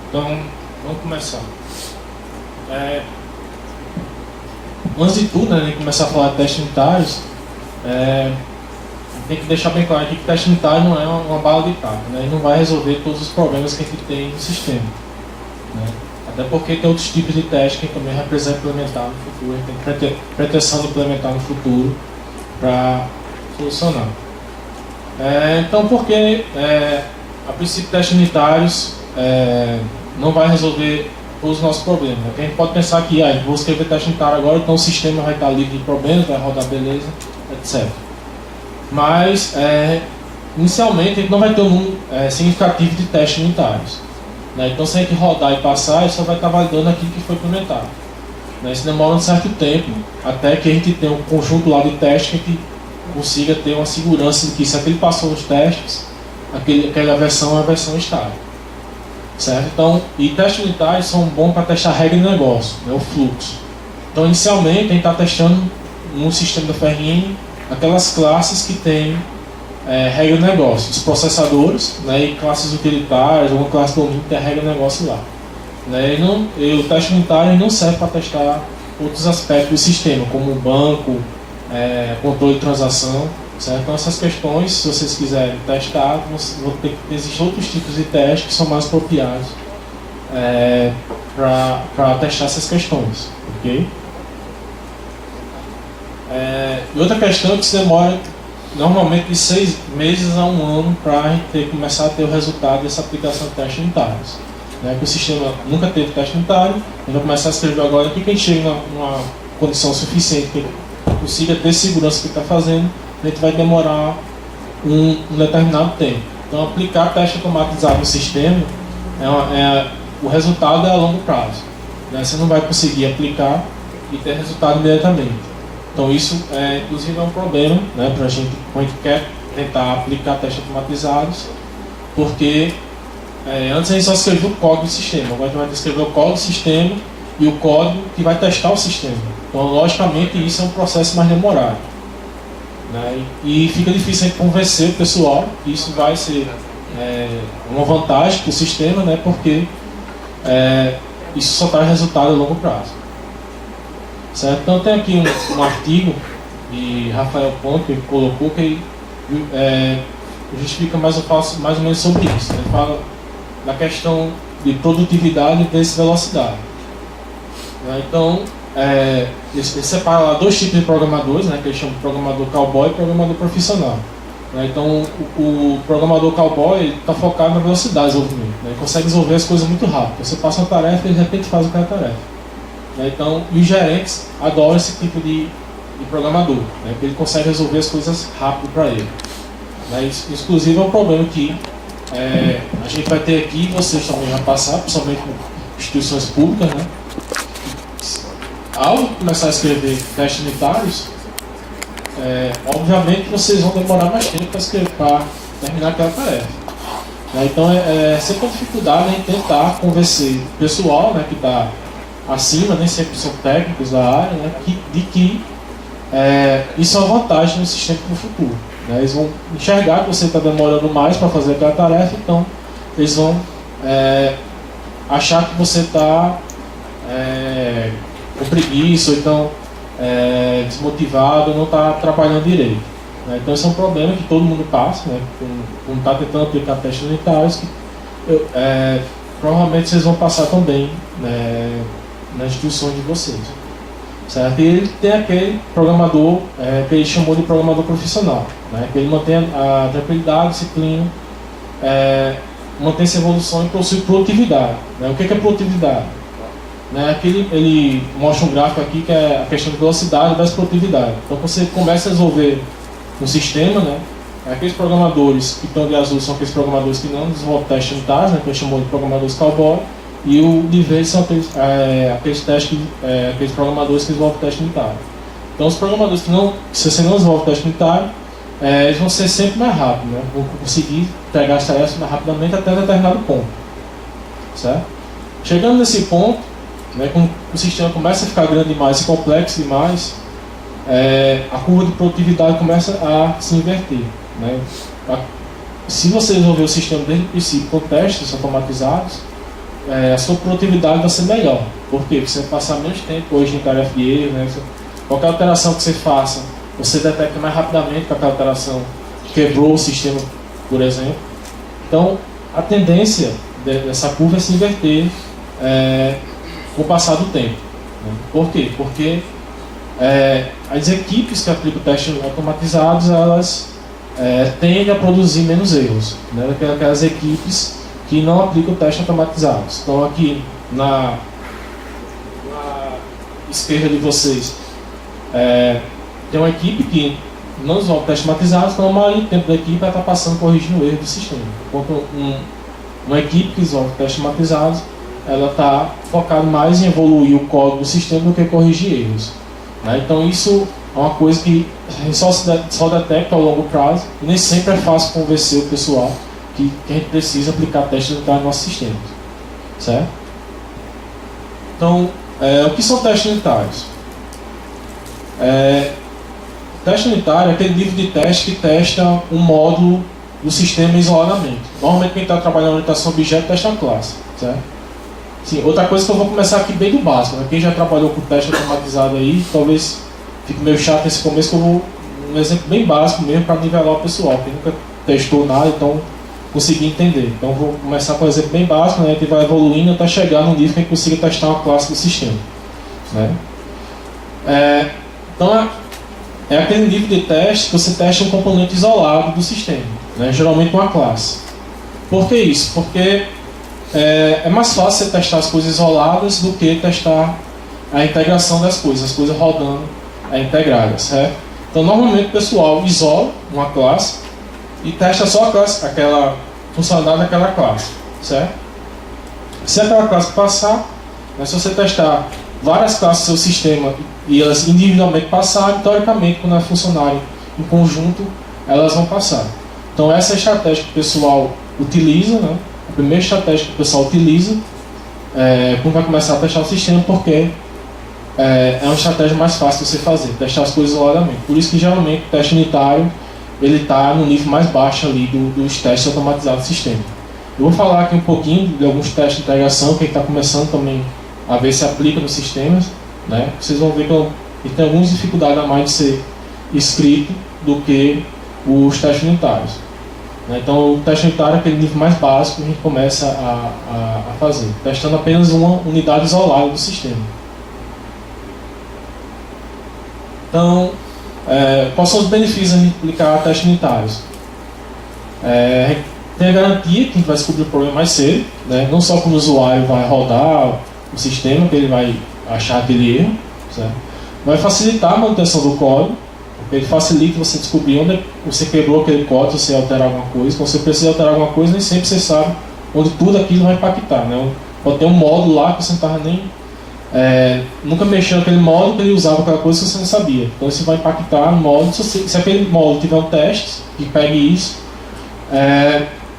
Então, vamos começar. Antes de tudo, né, de começar a falar de testes unitários, tem que deixar bem claro aqui que teste unitário não é uma bala de prata, né? Ele não vai resolver todos os problemas que a gente tem no sistema, né? Até porque tem outros tipos de testes que também vai precisar implementar no futuro, a gente tem pretensão de implementar no futuro para solucionar. Então, porque a princípio testes unitários não vai resolver todos os nossos problemas. A gente pode pensar que vou escrever teste unitário agora, então o sistema vai estar livre de problemas, vai rodar beleza, etc. Mas, inicialmente, a gente não vai ter um número significativo de testes unitários, né? Então, se a gente rodar e passar, ele só vai estar validando aquilo que foi implementado, né? Isso demora um certo tempo, até que a gente tenha um conjunto lá de testes que a gente consiga ter uma segurança de que se aquele passou os testes, aquela versão é a versão estável, certo? Então, e testes unitários são bons para testar a regra de negócio, né, o fluxo. Então, inicialmente, a gente está testando no sistema da FRN aquelas classes que têm regra de negócio, os processadores, né, e classes utilitárias, uma classe domínio que tem a regra de negócio lá, né? O teste unitário não serve para testar outros aspectos do sistema, como o banco, controle de transação, certo? Então, essas questões, se vocês quiserem testar, existem outros tipos de testes que são mais apropriados para testar essas questões, ok? E outra questão é que isso demora normalmente de 6 meses a 1 ano para a gente começar a ter o resultado dessa aplicação de testes unitários, né? Que o sistema nunca teve teste unitário, a gente vai começar a escrever agora aqui que a gente chega numa condição suficiente que consiga ter segurança do que está fazendo, a gente vai demorar um determinado tempo. Então, aplicar teste automatizado no sistema, o resultado é a longo prazo, né? Você não vai conseguir aplicar e ter resultado imediatamente. Então, isso inclusive é um problema, né, para a gente, quando a gente quer tentar aplicar testes automatizados, porque antes a gente só escrevia o código do sistema, agora a gente vai escrever o código do sistema e o código que vai testar o sistema. Então, logicamente, isso é um processo mais demorado, né? E fica difícil a gente convencer o pessoal que isso vai ser uma vantagem para o sistema, né? Porque isso só traz resultado a longo prazo, certo? Então, tem aqui um artigo de Rafael Ponte que ele colocou que justifica mais ou menos sobre isso. Ele fala da questão de produtividade versus velocidade, né? Então, ele separa lá 2 tipos de programadores, né, que ele chama de programador cowboy e programador profissional, né? Então, o programador cowboy está focado na velocidade de desenvolvimento, né? Ele consegue resolver as coisas muito rápido. Você passa uma tarefa e de repente faz aquela tarefa, né? Então, e os gerentes adoram esse tipo de programador, né? Porque ele consegue resolver as coisas rápido para ele, né? Isso, inclusive, é um problema que a gente vai ter aqui, vocês também vão passar, principalmente com instituições públicas, né? Ao começar a escrever testes unitários, obviamente vocês vão demorar mais tempo para terminar aquela tarefa, né? Então, sempre uma dificuldade em tentar convencer o pessoal, né, que está acima, nem sempre são técnicos da área, né, de que isso é uma vantagem no sistema para o futuro, né? Eles vão enxergar que você está demorando mais para fazer aquela tarefa, então eles vão achar que você está com preguiça, ou então desmotivado, não está trabalhando direito, né? Então esse é um problema que todo mundo passa, né? Quando está tentando aplicar testes unitários, que provavelmente vocês vão passar também, né, nas instituições de vocês, certo? E ele tem aquele programador que ele chamou de programador profissional, né? Que ele mantém a tranquilidade, a disciplina, mantém essa evolução e possui produtividade, né? O que é produtividade? Né? Aqui ele mostra um gráfico aqui que é a questão de velocidade versus produtividade. Então, você começa a resolver um sistema, né? Aqueles programadores que estão de azul são aqueles programadores que não desenvolvem testes unitários, né? Que a gente chamou de programadores cowboy, e o de verde são aqueles programadores que desenvolvem teste unitário. Então, os programadores se você não desenvolve teste unitário, eles vão ser sempre mais rápidos, né? Vão conseguir pegar as tarefas mais rapidamente até determinado ponto, certo? Chegando nesse ponto, né, quando o sistema começa a ficar grande demais e complexo demais, a curva de produtividade começa a se inverter, né? se você desenvolver o sistema desde o princípio com testes automatizados, a sua produtividade vai ser melhor. Por quê? Porque você vai passar menos tempo hoje em tarefa de erro, né? Qualquer alteração que você faça, você detecta mais rapidamente que aquela alteração quebrou o sistema, por exemplo. Então, a tendência dessa curva é se inverter com o passar do tempo. Né? Por quê? Porque as equipes que aplicam testes automatizados, elas tendem a produzir menos erros, né, do que aquelas equipes que não aplicam testes automatizados. Então, aqui na esquerda de vocês, tem uma equipe que não usa testes automatizados, então a maioria do tempo da equipe está passando corrigindo o erro do sistema. Enquanto uma equipe que usa testes automatizados, ela está focada mais em evoluir o código do sistema do que corrigir erros. Né? Então isso é uma coisa que só detecta ao longo prazo, e nem sempre é fácil convencer o pessoal que a gente precisa aplicar testes unitários no nosso sistema. Certo? Então, o que são testes unitários? Teste unitário é aquele nível de teste que testa um módulo do sistema isoladamente. Normalmente quem está trabalhando em orientação a objeto testa a classe. Certo? Sim, outra coisa que eu vou começar aqui bem do básico, né? Quem já trabalhou com teste automatizado aí, talvez fique meio chato nesse começo, que eu vou um exemplo bem básico mesmo para nivelar o pessoal, que nunca testou nada, então conseguir entender. Então vou começar com um exemplo bem básico, né? Que vai evoluindo até chegar no nível que a gente consiga testar uma classe do sistema. Né? Então é aquele nível de teste que você testa um componente isolado do sistema, né? Geralmente uma classe. Por que isso? Porque é mais fácil você testar as coisas isoladas do que testar a integração das coisas, as coisas rodando integradas, certo? Então normalmente o pessoal isola uma classe e testa só a classe, aquela funcionalidade daquela classe, certo? Se aquela classe passar, né, se você testar várias classes do seu sistema e elas individualmente passarem, teoricamente quando elas funcionarem em conjunto, elas vão passar. Então essa é a estratégia que o pessoal utiliza, né? A primeira estratégia que o pessoal utiliza quando vai começar a testar o sistema, porque é uma estratégia mais fácil de você fazer, testar as coisas isoladamente. Por isso que geralmente o teste unitário ele está no nível mais baixo ali dos testes automatizados do sistema. Eu vou falar aqui um pouquinho de alguns testes de integração que está começando também a ver se aplica nos sistemas, né? Vocês vão ver que tem algumas dificuldades a mais de ser escrito do que os testes unitários. Então o teste unitário é aquele nível mais básico que a gente começa a fazer, testando apenas uma unidade isolada do sistema. Então, quais são os benefícios de aplicar testes unitários? Tem a garantia que a gente vai descobrir o problema mais cedo, né? Não só quando o usuário vai rodar o sistema, que ele vai achar aquele erro, certo? Vai facilitar a manutenção do código, porque ele facilita você descobrir onde você quebrou aquele código, se você alterar alguma coisa. Quando você precisa alterar alguma coisa, nem sempre você sabe onde tudo aquilo vai impactar, né? Pode ter um módulo lá que você não estava nem nunca mexeu naquele módulo que ele usava aquela coisa que você não sabia. Então isso vai impactar no módulo. Se aquele módulo tiver um teste que pegue isso,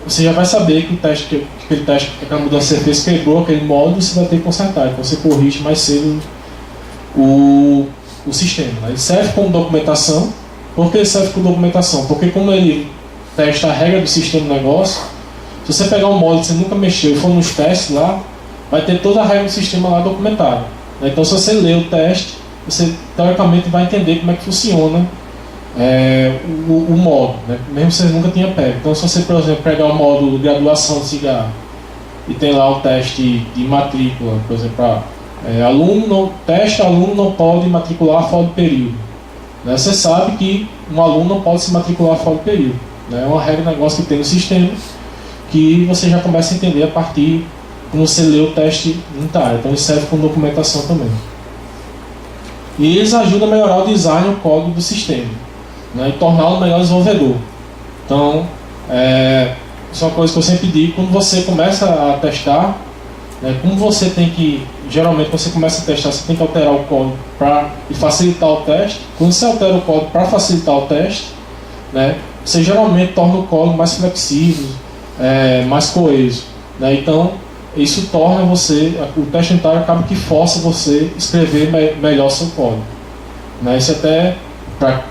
você já vai saber que aquele teste que aquela mudança que você fez quebrou aquele módulo e você vai ter que consertar. Então você corrige mais cedo o sistema. Ele serve como documentação. Por que ele serve como documentação? Porque como ele testa a regra do sistema do negócio, se você pegar um módulo que você nunca mexeu e for nos testes lá, vai ter toda a regra do sistema lá documentada. Então se você ler o teste, você teoricamente vai entender como é que funciona o módulo, né? Mesmo que você nunca tenha pego. Então se você, por exemplo, pegar o módulo de graduação de cigarro e tem lá o teste de matrícula, por exemplo, aluno não pode matricular fora do período, né? Você sabe que um aluno não pode se matricular fora do período, né? É uma regra de negócio que tem no sistema que você já começa a entender a partir quando você lê o teste unitário. Então ele serve como documentação também. E eles ajudam a melhorar o design e o código do sistema, né? E torná-lo um melhor desenvolvedor. Então, isso é uma coisa que eu sempre digo, quando você começa a testar, né, como você tem que, geralmente quando você começa a testar, você tem que alterar o código para facilitar o teste. Quando você altera o código para facilitar o teste, né, você geralmente torna o código mais flexível, mais coeso, né? Então, isso torna o teste unitário acaba que força você escrever melhor seu código, né? Isso até para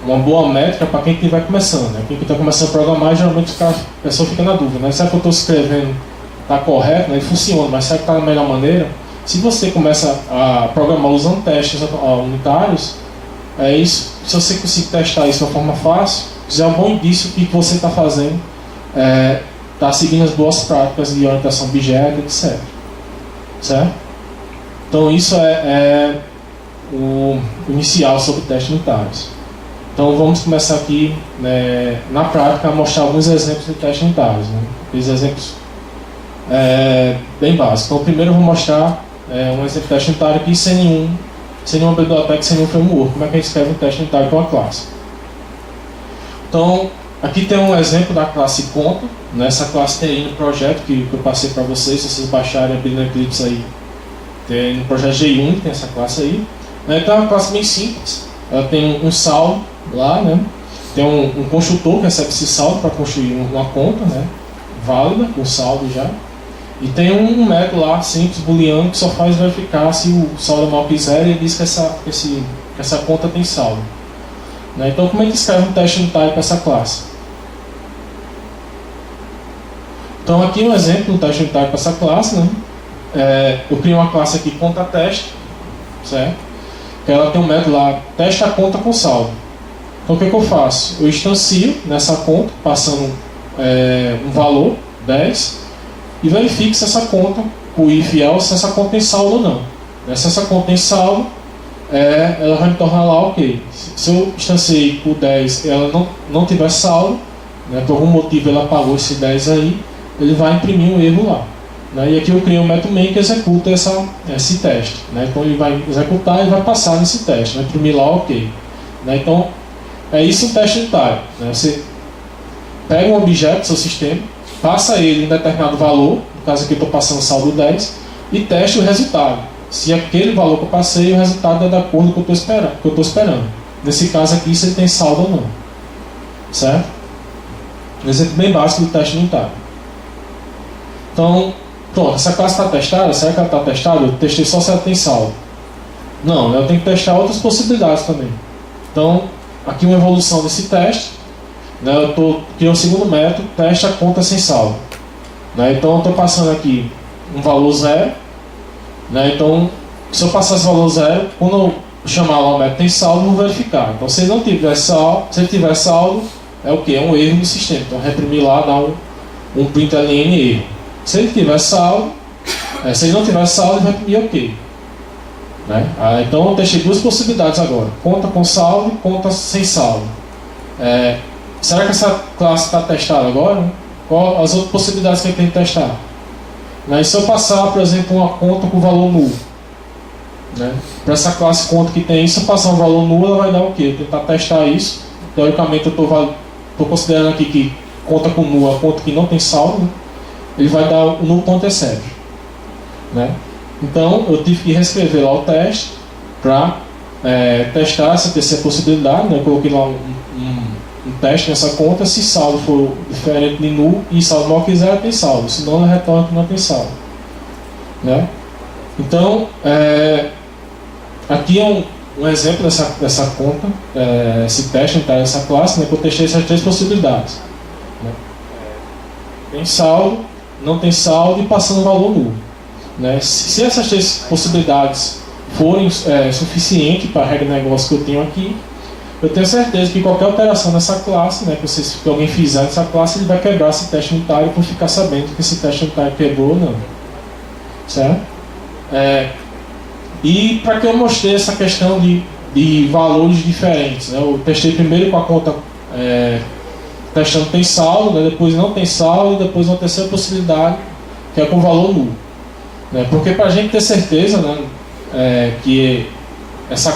uma boa métrica para quem estiver começando, né? Quem está começando a programar, geralmente a pessoa fica na dúvida, né? Será que eu estou escrevendo está correto, né? Ele funciona, mas será que está da melhor maneira? Se você começa a programar usando testes unitários, isso, se você conseguir testar isso de uma forma fácil, já é um bom indício que o que você está fazendo está seguindo as boas práticas de orientação a objeto, etc. Certo? Então isso é o inicial sobre testes unitários. Então vamos começar aqui, né, na prática, a mostrar alguns exemplos de testes unitários, né? Esses exemplos bem básicos. Então primeiro eu vou mostrar um exemplo de teste unitário aqui sem nenhuma biblioteca, sem nenhum framework. Como é que a gente escreve um teste unitário com uma classe? Então aqui tem um exemplo da classe conta. Nessa classe tem aí no projeto que eu passei para vocês. Se vocês baixarem a no Eclipse aí, tem no projeto G1 tem essa classe aí. Então é uma classe bem simples. Ela tem um saldo lá, né? Tem um construtor que recebe esse saldo para construir uma conta, né, válida, com saldo já. E tem um método lá simples, booleano, que só faz verificar se o saldo é maior que zero e ele diz que essa conta tem saldo. Né? Então como é que escreve um teste unitário para essa classe? Então aqui um exemplo de um teste unitário para essa classe, né? Eu crio uma classe aqui conta-teste, certo? Que ela tem um método lá, testa a conta com saldo. Então o que eu faço? Eu instancio nessa conta, passando um valor, 10, e verifico se essa conta, o if else, se essa conta tem saldo ou não. Se essa conta tem saldo, ela vai me tornar lá ok. Se eu instanciei por 10 e ela não tiver saldo, né, por algum motivo ela apagou esse 10 aí, ele vai imprimir um erro lá. Né, e aqui eu criei um método main que executa esse teste. Né, então ele vai executar e vai passar nesse teste, vai imprimir lá ok. Né, então é isso um teste unitário. Né, você pega um objeto do seu sistema, passa ele em determinado valor, no caso aqui eu estou passando saldo 10, e teste o resultado. Se aquele valor que eu passei, o resultado é de acordo com o que eu estou esperando. Nesse caso aqui, se ele tem saldo ou não. Certo? Um exemplo bem básico do teste unitário. Então, pronto, essa classe está testada. Será que ela está testada? Eu testei só se ela tem saldo. Não, eu tenho que testar outras possibilidades também. Então, aqui uma evolução desse teste. Né, eu estou criando um segundo método, teste a conta sem saldo. Né, então eu estou passando aqui um valor 0. Né, então, se eu passar esse valor 0, quando eu chamar lá o método tem saldo, eu vou verificar. Então, se ele não tiver saldo, se ele tiver saldo, é o que? É um erro no sistema. Então, reprimir lá, dá um println erro. Se ele tiver saldo, se ele não tiver saldo, ele vai imprimir ok. Né? Então eu testei duas possibilidades agora: conta com saldo e conta sem saldo. Será que essa classe está testada agora? Qual as outras possibilidades que ele tem que testar? Né? E se eu passar, por exemplo, uma conta com valor nulo, né? Para essa classe conta que tem isso, se eu passar um valor nulo, ela vai dar o quê? Eu tentar testar isso. Teoricamente eu estou considerando aqui que conta com nulo é a conta que não tem saldo, né? Ele vai dar o null.exception, né? Então eu tive que reescrever lá o teste para testar essa terceira possibilidade, né? Eu coloquei lá um teste nessa conta. Se saldo for diferente de null e saldo maior que zero, tem saldo, senão ela retorna que não tem saldo, né? Então aqui é um exemplo dessa conta, esse teste unitário dessa classe, né? Que eu testei essas três possibilidades, né? Tem saldo, não tem saldo e passando o valor nulo, né? Se essas três possibilidades forem suficientes para a regra de negócio que eu tenho aqui, eu tenho certeza que qualquer alteração nessa classe, né, que alguém fizer nessa classe, ele vai quebrar esse teste unitário por ficar sabendo que esse teste unitário quebrou ou não. Certo? E para que eu mostrei essa questão de valores diferentes, né? Eu testei primeiro com a conta testando tem saldo, né? Depois não tem saldo, e depois uma terceira possibilidade que é com valor nulo, né? Porque para a gente ter certeza, né, que essa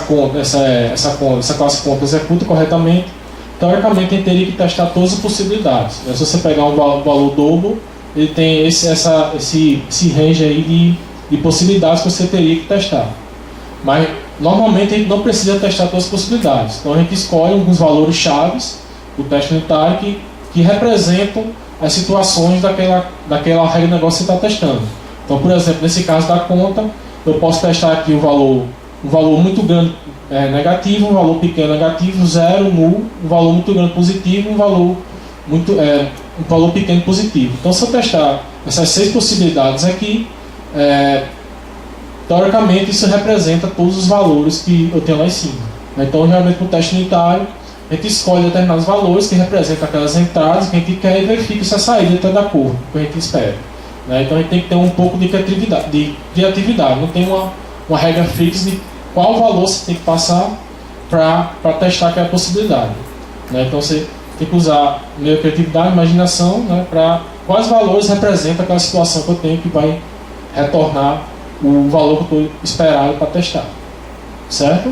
classe conta executa corretamente, teoricamente a gente teria que testar todas as possibilidades, né? Se você pegar um valor double, ele tem esse range aí de possibilidades que você teria que testar. Mas normalmente a gente não precisa testar todas as possibilidades. Então a gente escolhe alguns valores chaves do teste unitário que representam as situações daquela regra de negócio que você está testando. Então, por exemplo, nesse caso da conta, eu posso testar aqui um valor muito grande negativo, um valor pequeno negativo, 0, null, um valor muito grande positivo, um valor pequeno positivo. Então, se eu testar essas 6 possibilidades aqui, teoricamente isso representa todos os valores que eu tenho lá em cima. Então, geralmente no teste unitário, a gente escolhe determinados valores que representam aquelas entradas que a gente quer e verifica se a saída está de acordo com o que a gente espera. Então a gente tem que ter um pouco de criatividade. Não tem uma regra fixa de qual valor você tem que passar para testar aquela possibilidade. Então você tem que usar meio criatividade, imaginação, para quais valores representam aquela situação que eu tenho que vai retornar o valor que eu estou esperado para testar. Certo?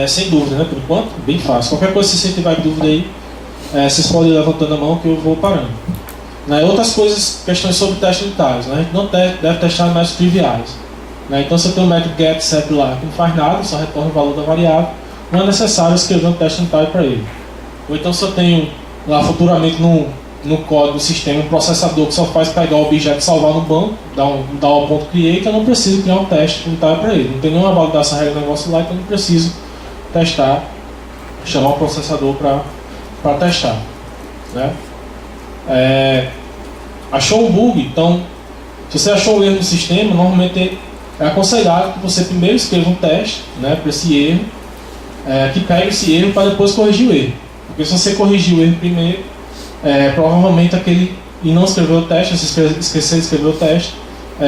Sem dúvida, por enquanto, bem fácil. Qualquer coisa que você tiver dúvida aí, vocês podem ir levantando a mão que eu vou parando. Outras coisas, questões sobre testes unitários. A gente não deve testar métodos triviais. Então, se eu tenho um método get, set lá que não faz nada, só retorna o valor da variável, não é necessário escrever um teste unitário para ele. Ou então, se eu tenho lá futuramente no código do sistema um processador que só faz pegar o objeto e salvar no banco, dar o ponto create, eu não preciso criar um teste unitário para ele. Não tem nenhuma validação regra do negócio lá, então eu não preciso testar, chamar o processador para testar. Achou um bug, então se você achou um erro no sistema, normalmente é aconselhável que você primeiro escreva um teste para esse erro, que pegue esse erro para depois corrigir o erro. Porque se você corrigir o erro primeiro, provavelmente e não escreveu o teste, se esquecer de escrever o teste,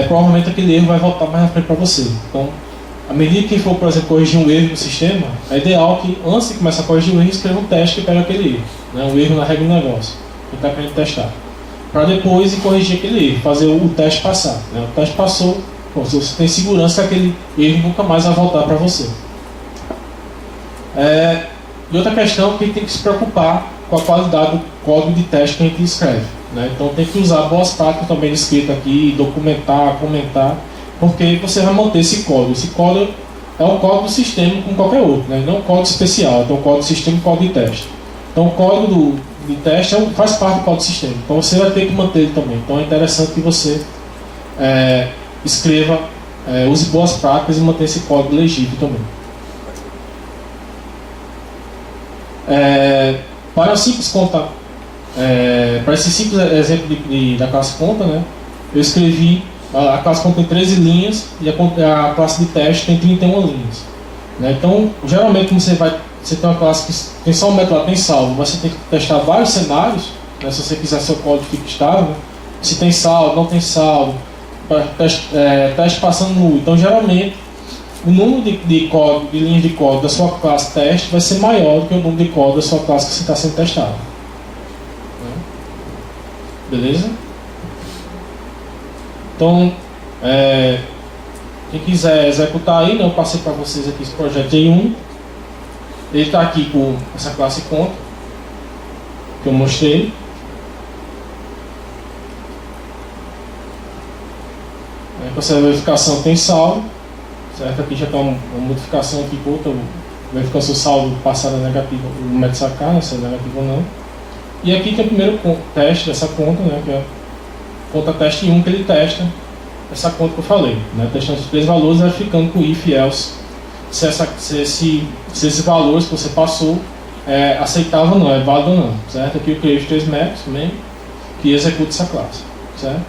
provavelmente aquele erro vai voltar mais na frente para você. Então, à medida que for, por exemplo, corrigir um erro no sistema, é ideal que, antes de começar a corrigir o erro, escreva um teste que pega aquele erro, um erro na regra do negócio, que está querendo testar, para depois corrigir aquele erro, fazer o teste passar. O teste passou, você tem segurança que aquele erro nunca mais vai voltar para você. E outra questão é que a gente tem que se preocupar com a qualidade do código de teste que a gente escreve. Então tem que usar boas práticas também de escrita aqui, documentar, comentar, porque você vai manter esse código. Esse código é um código do sistema como qualquer outro, não é um código especial, então um código do sistema e um código de teste. Então o código de teste faz parte do código do sistema, então você vai ter que manter ele também. Então é interessante que você escreva, use boas práticas e mantenha esse código legível também. Para esse simples exemplo da classe conta, eu escrevi a classe conta tem 13 linhas e a classe de teste tem 31 linhas. Então, geralmente, quando você tem uma classe que tem só um método lá, tem saldo, mas você tem que testar vários cenários, se você quiser seu código fique estável, se tem saldo, não tem saldo, teste passando nulo. Então, geralmente, o número de linhas de código da sua classe teste vai ser maior do que o número de código da sua classe que você está sendo testado. Beleza? Então, quem quiser executar aí, eu passei para vocês aqui esse projeto J1. Ele está aqui com essa classe conta que eu mostrei. Com essa verificação tem saldo, certo? Aqui já está uma modificação aqui com outra verificação saldo passada negativa, o método sacar, se é negativo ou não. E aqui tem o primeiro teste dessa conta, que é a conta teste 1, que ele testa essa conta que eu falei, testando os 3 valores, verificando com if e else se esses valores que você passou é aceitável ou não, é válido ou não, certo? Aqui eu criei os 3 métodos também que executam essa classe, certo?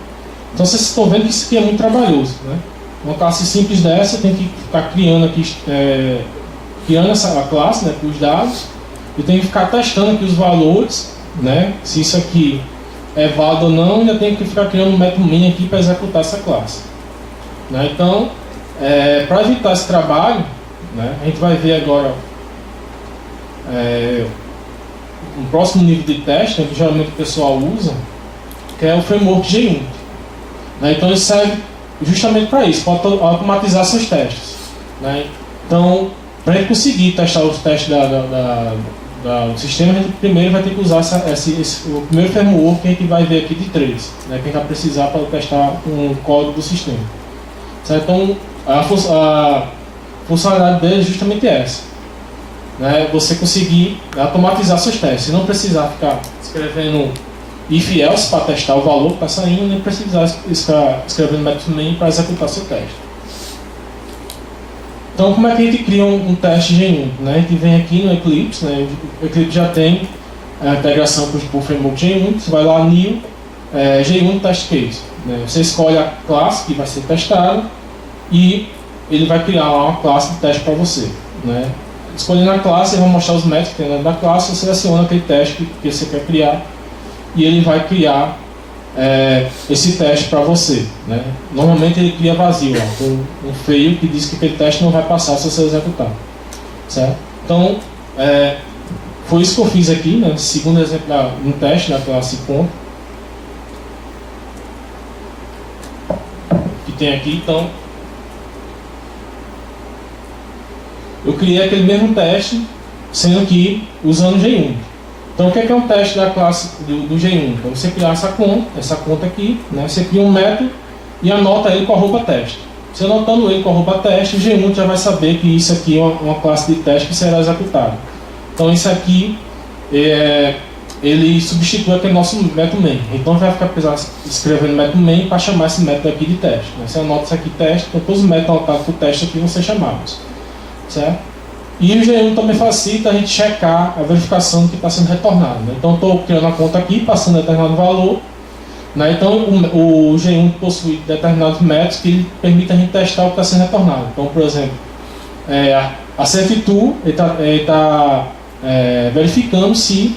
Então vocês estão vendo que isso aqui é muito trabalhoso, Uma classe simples dessa tem que ficar criando aqui, criando essa classe, com os dados, e tem que ficar testando aqui os valores, se isso aqui é válido ou não, ainda tem que ficar criando um método min aqui para executar essa classe. Então, para evitar esse trabalho, a gente vai ver agora um próximo nível de teste, que geralmente o pessoal usa, que é o framework J1. Então ele serve justamente para isso, para automatizar seus testes. Então, para a gente conseguir testar os testes do sistema, a gente primeiro vai ter que usar o primeiro framework que a gente vai ver aqui de 3, que a gente vai precisar para testar um código do sistema. Certo? Então, a funcionalidade dele é justamente essa. Você conseguir automatizar seus testes, e não precisar ficar escrevendo if else para testar o valor que está saindo, nem precisar escrever no método main para executar seu teste. Então, como é que a gente cria um teste G1? Né? A gente vem aqui no Eclipse, né? O Eclipse já tem a integração com o framework G1, você vai lá, new, G1 test case. Né? Você escolhe a classe que vai ser testada e ele vai criar lá uma classe de teste para você. Né? Escolhendo a classe, ele vai mostrar os métodos que tem dentro da classe, você seleciona aquele teste que você quer criar e ele vai criar esse teste para você. Né? Normalmente ele cria vazio, ó, com um fail que diz que aquele teste não vai passar se você executar. Certo? Então, foi isso que eu fiz aqui, né? Segundo exemplo, um teste na classe conta que tem aqui. Então, eu criei aquele mesmo teste, sendo que usando G1. Então, o que é um teste da classe do G1? Então, você cria essa conta aqui, né? Você cria um método e anota ele com a @teste. Você anotando ele com a @teste, o G1 já vai saber que isso aqui é uma classe de teste que será executada. Então, isso aqui ele substitui aquele nosso método main. Então, vai ficar escrevendo método main para chamar esse método aqui de teste. Né? Você anota isso aqui teste, então todos os métodos anotados com o teste aqui vão ser chamados. Certo? E o G1 também facilita a gente checar a verificação do que está sendo retornado. Né? Então, estou criando a conta aqui, passando determinado valor. Né? Então, o G1 possui determinados métodos que permitem a gente testar o que está sendo retornado. Então, por exemplo, a CFTool está verificando se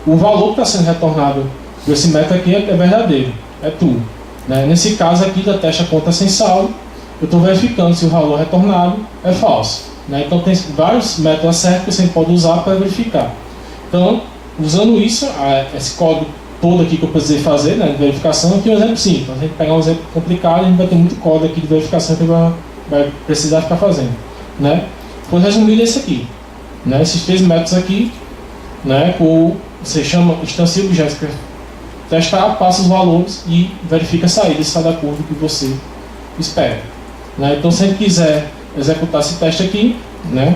o valor que está sendo retornado por esse método aqui é verdadeiro, é true. Né? Nesse caso aqui, da teste a conta sem saldo, eu estou verificando se o valor retornado é falso. Né? Então, tem vários métodos certos que você pode usar para verificar. Então, usando isso, esse código todo aqui que eu precisei fazer, né, de verificação, aqui é um exemplo simples. A gente pegar um exemplo complicado, a gente vai ter muito código aqui de verificação que vai precisar ficar fazendo. Né? Foi resumido esse aqui. Né? Esses 3 métodos aqui, né, você chama instancia objetos para testar, passa os valores e verifica a saída se está de acordo com o que você espera. Né? Então, se a gente quiser executar esse teste aqui, né?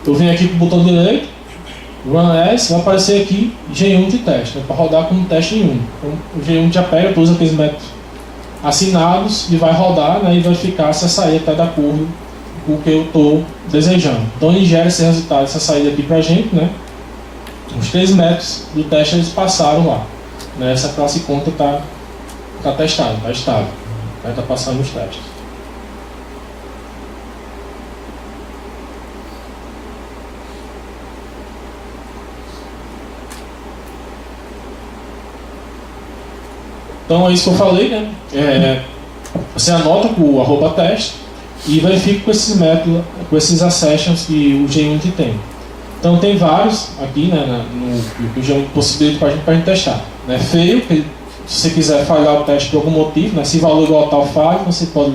Eu venho aqui para o botão direito, Run As, vai aparecer aqui G1 de teste, né? Para rodar como teste em 1. Então, o G1 já pega todos aqueles métodos assinados e vai rodar, né, e verificar se a saída está de acordo com o que eu estou desejando. Então, ele gera esse resultado, essa saída aqui para a gente, né? Os 3 métodos do teste eles passaram lá. Né? Essa classe conta está testada, está estável. Vai estar passando os testes. Então é isso que eu falei, né? Você anota com o @teste e verifica com esses métodos, com esses accessions que o G1 tem. Então tem vários aqui, né, que o G1 possibilita para a gente testar. Né? Fail, que se você quiser falhar o teste por algum motivo, né, se valor igual a tal falha, você pode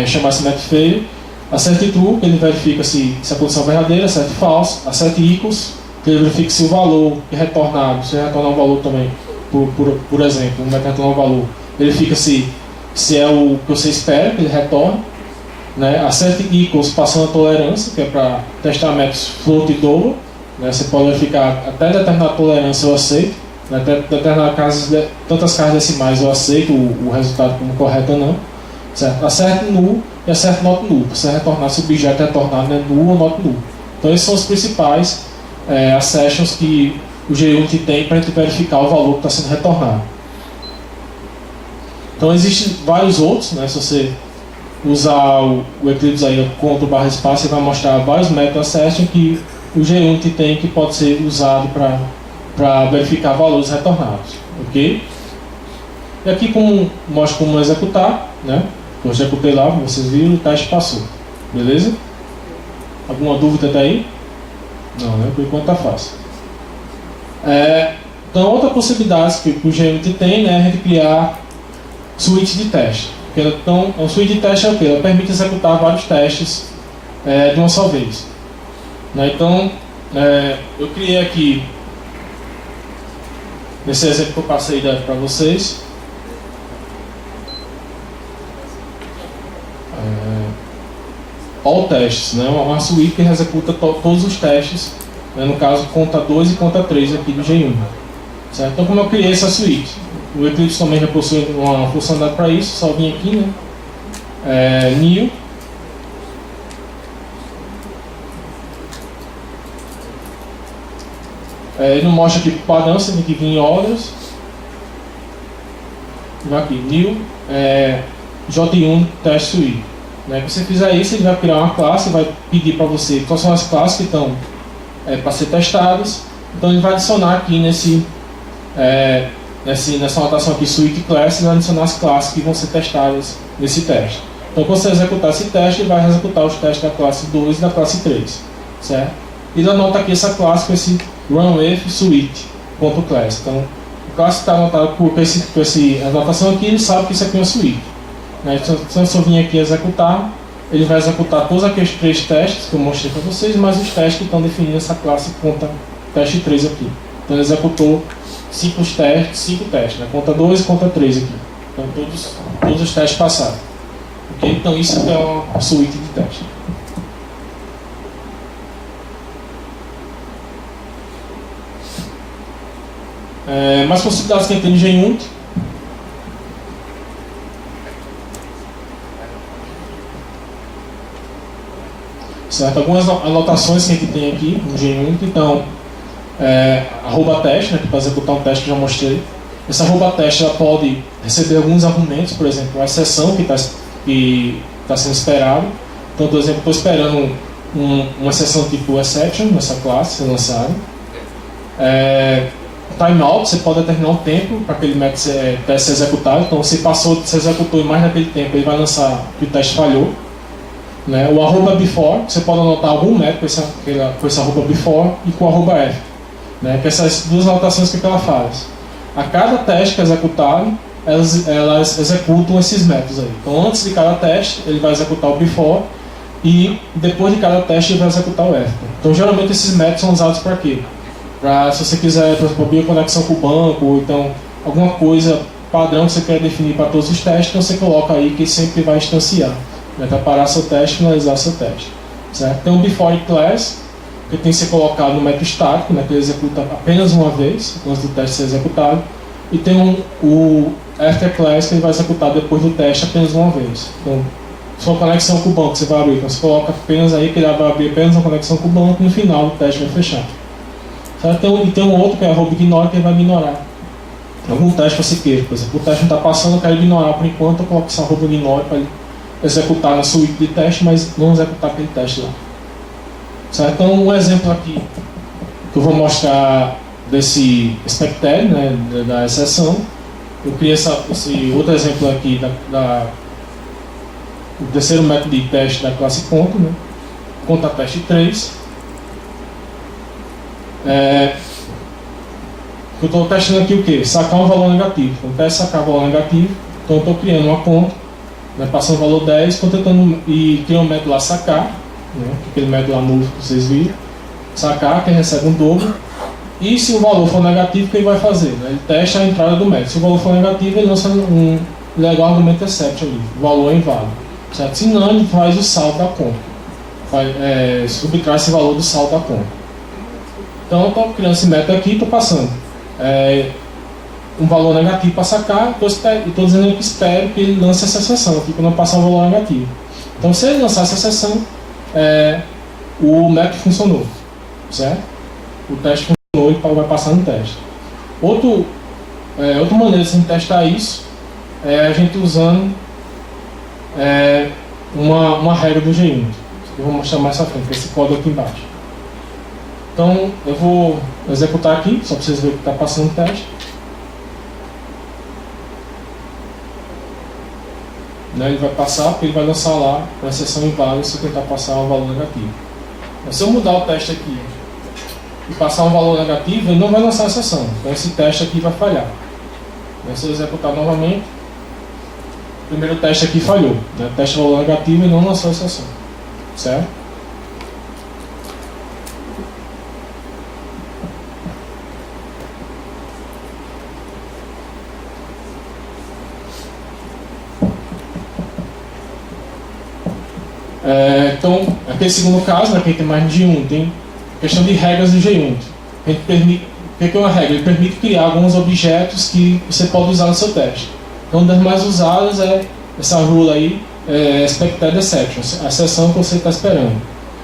chamar esse método fail. Acerte true, que ele verifica se a condição é verdadeira, acerte false. Acerte equals, que ele verifica se o valor que é retornado, se retornar um valor também, por exemplo, um método retornar um valor, verifica se é o que você espera que ele retorne. Né? Acerte equals passando a tolerância, que é para testar métodos float e double. Né? Você pode verificar até determinada tolerância eu aceito. Até tantas casas decimais eu aceito o resultado como correto ou não. Certo? Acerte null e acerte not null. Para você retornar se o objeto retornado é null ou not null. Então esses são os principais accessions que o G1 tem para a gente verificar o valor que está sendo retornado. Então existem vários outros, né? Se você usar o Eclipse aí, Ctrl/espaço, ele vai mostrar vários métodos accession que o G1 tem que pode ser usado para verificar valores retornados, ok? E aqui mostra como executar, né? Eu executei lá, vocês viram, o teste passou, beleza? Alguma dúvida até aí? Não, né? Por enquanto tá fácil. Então, outra possibilidade que o G1 tem, né, é a gente criar suíte de teste. Então, a suíte de teste é o quê? Ela permite executar vários testes de uma só vez. Né? Então, eu criei aqui, nesse exemplo que eu passei para vocês, all testes, né? Uma suíte que executa todos os testes né? No caso, conta 2 e conta 3 aqui do G1. Certo? Então, como eu criei essa suíte? O Eclipse também já possui uma funcionalidade para isso, só vim aqui, né? New. Ele não mostra aqui o padrão, você tem que vir em orders. Aqui, New J1 Test Suite. Né? Se você fizer isso, ele vai criar uma classe, vai pedir para você quais são as classes que estão para ser testadas. Então ele vai adicionar aqui nessa anotação aqui, Suite Class, ele vai adicionar as classes que vão ser testadas nesse teste. Então quando você executar esse teste, ele vai executar os testes da classe 2 e da classe 3. Certo? E ele anota aqui essa classe com esse runwith suite.class. Então a classe está anotada com essa anotação aqui, ele sabe que isso aqui é uma suite. Então, se eu só vir aqui executar, ele vai executar todos aqueles 3 testes que eu mostrei para vocês, mais os testes que estão definindo essa classe conta teste 3 aqui. Então ele executou 5 testes, né? Conta 2 e conta 3 aqui. Então todos os testes passaram. Okay? Então isso é uma suíte de teste. Mais possibilidades que a gente tem no G1. Certo? Algumas anotações que a gente tem aqui no G1. Então, @teste, né, que para executar um teste que já mostrei. Essa @teste ela pode receber alguns argumentos, por exemplo, a exceção que está sendo esperado. Então, por exemplo, estou esperando uma exceção tipo exception nessa classe ser lançada. Timeout, você pode determinar um tempo para aquele método teste ser executado. Então, se executou em mais daquele tempo, ele vai lançar que o teste falhou. Né? O @before, você pode anotar algum método com esse @before e com o @f. Né? Que essas duas anotações que ela faz. A cada teste que é executado, elas executam esses métodos aí. Então, antes de cada teste, ele vai executar o before e depois de cada teste, ele vai executar o after. Então, geralmente, esses métodos são usados para quê? Para, se você quiser, por exemplo, abrir a conexão com o banco, ou então alguma coisa padrão que você quer definir para todos os testes, então você coloca aí que sempre vai instanciar. Para parar seu teste e finalizar seu teste. Certo? Tem um before class, que tem que ser colocado no método estático, né, que ele executa apenas uma vez, antes do teste ser executado. E tem o after class, que ele vai executar depois do teste apenas uma vez. Então, sua conexão com o banco você vai abrir, então você coloca apenas aí que ele vai abrir apenas uma conexão com o banco e no final do teste vai fechar. Certo? E tem um outro que é ignore, que ele vai ignorar algum teste que você queira. Por exemplo, o teste não está passando, eu quero ignorar por enquanto, eu coloco essa ignore para ele executar na suíte de teste, mas não executar aquele teste lá. Certo? Então, um exemplo aqui que eu vou mostrar desse expected, né, da exceção. Eu criei esse outro exemplo aqui do terceiro método de teste da classe conta, né, conta teste 3. Eu estou testando aqui o que? Sacar um valor negativo. Então, teste sacar valor negativo. Então, eu estou criando uma conta, né, passando o valor 10, estou tentando e criar um método lá sacar, né, aquele método lá novo que vocês viram. Sacar, quem recebe um dobro. E se o valor for negativo, o que ele vai fazer? Né? Ele testa a entrada do método. Se o valor for negativo, ele lança um legal argumento except ali. O valor é inválido. Certo? Se não, ele faz o saldo da conta. Subtrai esse valor do saldo da conta. Então, eu estou criando esse método aqui e estou passando um valor negativo para sacar. E estou dizendo que espero que ele lance essa exceção aqui, para não passar um valor negativo. Então, se ele lançar essa exceção, o método funcionou. Certo? O teste funcionou e vai passar no teste. Outra maneira de a gente testar isso é a gente usando uma regra do G1. Eu vou mostrar mais à frente, esse código aqui embaixo. Então, eu vou executar aqui, só para vocês verem que está passando o teste. Ele vai passar, porque ele vai lançar lá a exceção inválida se eu tentar passar um valor negativo. Mas se eu mudar o teste aqui e passar um valor negativo, ele não vai lançar a exceção. Então esse teste aqui vai falhar. Se eu executar novamente, o primeiro teste aqui falhou. Né? O teste de valor negativo e não lançou a exceção. Certo? Então, aquele segundo caso, né, que tem mais de um, tem questão de regras do Junit. A gente permite, o que é uma regra? Ele permite criar alguns objetos que você pode usar no seu teste. Então, uma das mais usadas é essa rule aí, expected exception, a exceção que você está esperando.